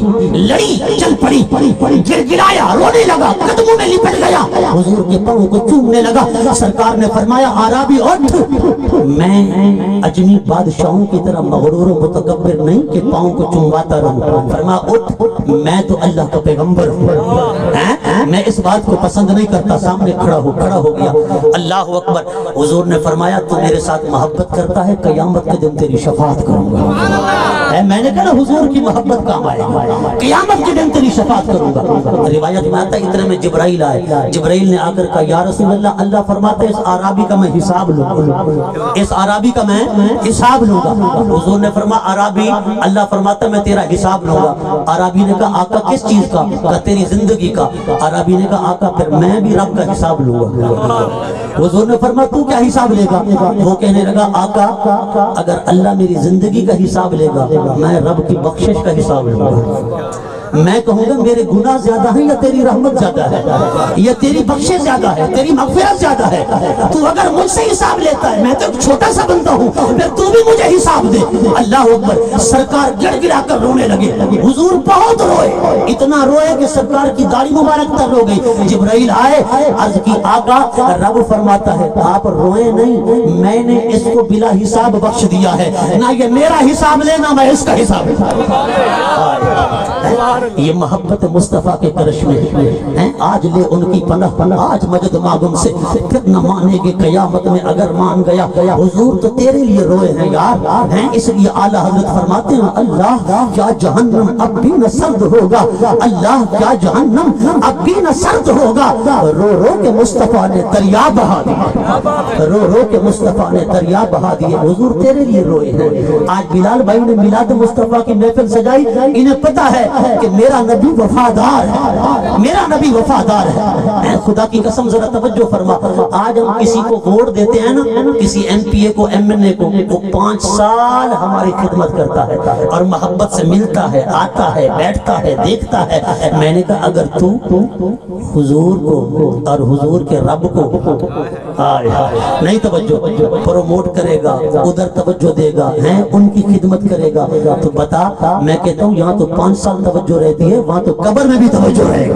لڑی چل پڑی، گر گرایا، رونے لگا، قدموں میں لپٹ گیا، حضور کے پاؤں کو چومنے لگا۔ سرکار نے فرمایا عرابی اٹھ، میں اجمی بادشاہوں کی طرح مغرور و متکبر نہیں کہ پاؤں کو چومواتا رہوں۔ فرمایا اٹھ، میں تو اللہ کا پیغمبر ہوں، میں اس بات کو پسند نہیں کرتا۔ سامنے کھڑا ہو گیا۔ اللہ اکبر۔ حضور نے فرمایا تو میرے ساتھ محبت کرتا ہے، قیامت کے دن تیری شفاعت کروں گا۔ میں نے کہا حضور کی محبت کام آئے گا، قیامت کے دن تیری شفاعت کروں گا۔ روایت میں آتا ہے اتنے میں جبرائیل آئے، جبرائیل نے آ کر کہا یا رسول اللہ، اللہ فرماتا ہے اس عرابی کا میں حساب لوں گا، اس عرابی کا میں حساب لوں گا۔ حضور نے فرمایا عرابی، اللہ فرماتا ہے میں تیرا حساب لوں گا۔ عرابی نے کہا آقا کس چیز کا؟ کہا تیری زندگی کا۔ عرابی نے کہا آقا پھر میں بھی رب کا حساب لوں گا۔ حضور نے فرمایا تو کیا حساب لے گا؟ وہ کہنے لگا آقا اگر اللہ میری زندگی کا حساب لے گا میں رب کی بخشش کا حساب لوں گا۔ میں کہوں گا میرے گناہ زیادہ ہیں یا تیری رحمت زیادہ ہے، یا تیری بخشش زیادہ ہے، تیری مغفرت زیادہ ہے. تو اگر مجھ سے حساب لیتا ہے، میں تو ایک چھوٹا سا بندہ ہوں، پھر تو بھی مجھے حساب دے. اللہ اکبر. سرکار گڑ گڑا کر رونے لگے. حضور بہت روئے، اتنا روئے کہ سرکار کی داڑھی مبارک تر ہو گئی. جبرائیل آئے، عرض کی آقا. رب فرماتا ہے آپ روئے نہیں، میں نے اس کو بلا حساب بخش دیا ہے، نہ یہ میرا حساب لینا میں اس کا حساب. یہ محبت مصطفیٰ کے کرش میں ہے. آج لے ان کی پناہ، آج مجد ماغم سے، پھر نہ مانے گے قیامت میں اگر مان گیا. حضور تو تیرے لیے روئے ہیں یار. اس لیے اعلیٰ حضرت فرماتے ہیں اللہ کیا جہنم اب بھی نہ سرد ہوگا، اللہ کیا جہنم اب بھی نہ سرد ہوگا. رو رو کے مصطفیٰ نے دریا بہا دیے، رو رو کے مصطفیٰ نے دریا بہا دیے. حضور تیرے لیے روئے ہیں. آج بلال بھائی نے میلاد مصطفیٰ کی محفل سجائی. انہیں پتا ہے کہ میرا نبی وفادار ہے، میرا نبی وفادار ہے. خدا کی قسم ذرا توجہ فرما. آج ہم کسی کو ووٹ دیتے ہیں نا، کسی ایم پی اے کو، ایم این اے کو، وہ 5 سال ہماری خدمت کرتا ہے اور محبت سے ملتا ہے، آتا ہے، بیٹھتا ہے، دیکھتا ہے. میں نے کہا اگر تو حضور کو اور حضور کے رب کو نہیں توجہ پروموٹ کرے گا، ادھر توجہ دے گا، ان کی خدمت کرے گا، تو بتا. میں کہتا ہوں یہاں تو 5 سال توجہ رہتی ہے، وہاں تو قبر میں بھی توجہ رہے گی،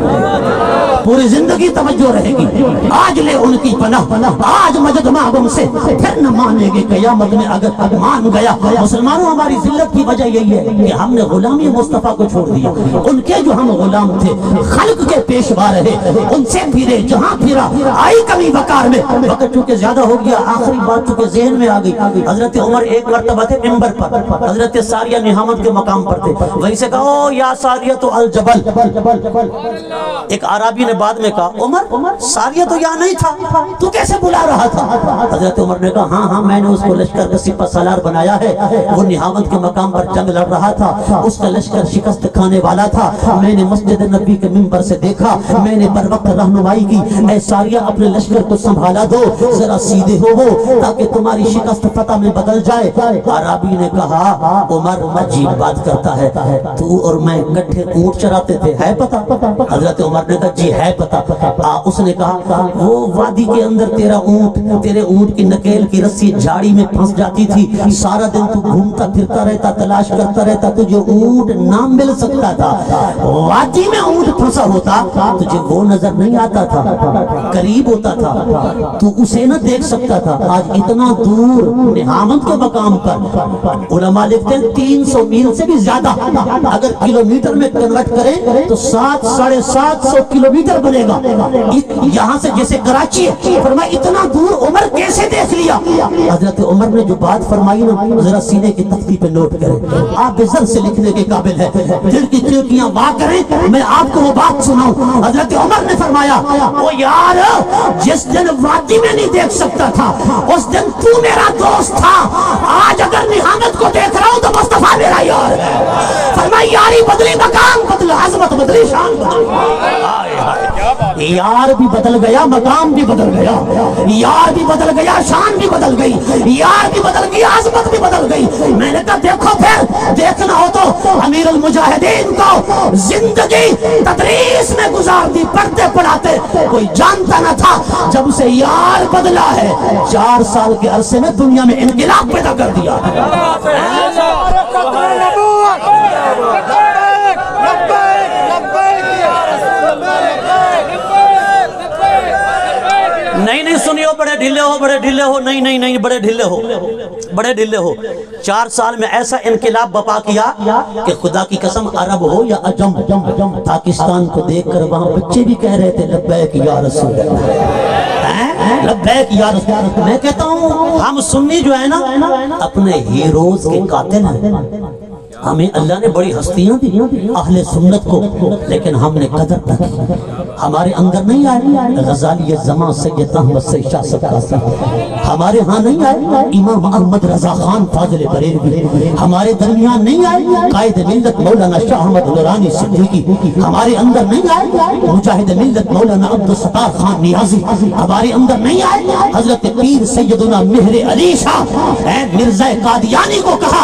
پوری زندگی توجہ رہے گی. آج لے ان کی پناہ، آج مجد ماغم سے، پھر نہ مانے گے قیامت میں اگر مان گیا. مسلمانوں ہماری ذلت کی وجہ یہی ہے کہ ہم نے غلامی مصطفیٰ کو چھوڑ دیا. ان کے جو ہم غلام تھے، خلق کے پیشوا رہے، ان سے پھرے جہاں پھرا آئی کمی وقار میں. وقت چونکہ زیادہ ہو گیا، آخری بات چونکہ ذہن میں آ گئی. حضرت عمر ایک مرتبہ تھے ممبر پر، حضرت ساریہ نہامت کے مقام پر تھے. وہیں سے کہا او یا ساریہ تو الجبل. ایک عربی نے بعد میں کہا عمر ساریہ تو یہاں نہیں تھا، تو کیسے بلا رہا تھا؟ حضرت عمر نے کہا ہاں میں نے اس کو لشکر کا سپہ سالار بنایا ہے. وہ نہامت کے مقام پر جنگ لڑ رہا تھا، اس کا لشکر شکست کھانے والا تھا. میں نے مسجد نبی کے ممبر سے دیکھا، میں نے بر وقت رہنمائی کی، اے ساریہ اپنے لشکر کو سنبھالا دو، ذرا سیدھے ہو وہ تاکہ تمہاری شکست فتح میں بدل جائے. عربی نے کہا عمر عجیب بات کرتا ہے، تو اور میں اکٹھے اونٹ چراتے تھے، ہے پتہ؟ حضرت عمر نے کہا جی ہے پتہ. اس نے کہا وہ وادی کے اندر تیرا اونٹ، تیرے اونٹ کی نکیل کی رسی جھاڑی میں پھنس جاتی تھی، سارا دن تو گھومتا پھرتا رہتا، تلاش کرتا رہتا، تجھے اونٹ نہ مل سکتا تھا. وادی میں اونٹ پھنسا ہوتا تجھے وہ نظر نہیں آتا تھا، قریب ہوتا تھا تو اسے نہ دیکھ سکتا تھا. آج اتنا دور نہامت کے مقام پر علماء لکھتے ہیں 300 میل سے بھی زیادہ، اگر کلومیٹر میں کنورٹ کریں تو 700-750 کلومیٹر بنے گا. یہاں سے جیسے کراچی ہے، فرمایا اتنا دور عمر کیسے دیکھ لیا؟ حضرت عمر نے جو بات فرمائی نا، ذرا سینے کی تختی پہ نوٹ کریں، آپ بزر سے لکھنے کے قابل ہے. دل کی کھڑکیاں واہ کریں، میں آپ کو وہ بات سناؤں. حضرت عمر نے فرمایا او یار جس دن وادی میں نہیں دیکھ سکتا تھا اس دن تو میرا دوست تھا، آج اگر نہامت کو دیکھ رہا ہوں تو مصطفیٰ میرا یار ہے. فرمایا یاری بدلی، مقام بدل، عظمت بدلی، شان بدلی. یار بھی بدل گیا، مقام بھی بدل گیا، یار بھی بدل گیا، شان بھی بدل گئی، یار بھی بدل گئی، عظمت بھی بدل گئی. میں نے کہا دیکھو پھر دیکھنا ہو تو امیر المجاہدین کو زندگی تدریس میں گزار دی، پڑھتے پڑھاتے کوئی جانتا نہ تھا. جب سے یار بدلا ہے 4 سال کے عرصے میں دنیا میں انقلاب پیدا کر دیا. نہیں سنیو، بڑے ڈھلے ہو، بڑے ڈھلے ہو، نہیں بڑے ڈھلے ہو، بڑے ڈھلے ہو. 4 سال میں ایسا انقلاب بپا کیا کہ خدا کی قسم عرب ہو یا عجم، پاکستان کو دیکھ کر وہاں بچے بھی کہہ رہے تھے لبیک یا رسول اللہ، لبیک یا رسول اللہ. میں کہتا ہوں ہم سنی جو ہے نا اپنے ہیروز کے قاتل ہیں. ہمیں اللہ نے بڑی ہستیاں دی اہل سنت کو، لیکن ہم نے قدر نہ کی. ہمارے اندر نہیں آئے غزالی زمان سید احمد سے شاہ صدقہ، ہمارے ہاں نہیں آئے امام احمد رضا خان فاضل بریلوی، ہمارے درمیان نہیں آئے قائد ملت مولانا شاہ احمد نورانی صدیقی، ہمارے اندر نہیں آئے مجاہد ملت مولانا عبدالستار خان نیازی، ہمارے اندر نہیں آئے حضرت پیر سیدنا مہر علی شاہ. مرزا قادیانی کو کہا،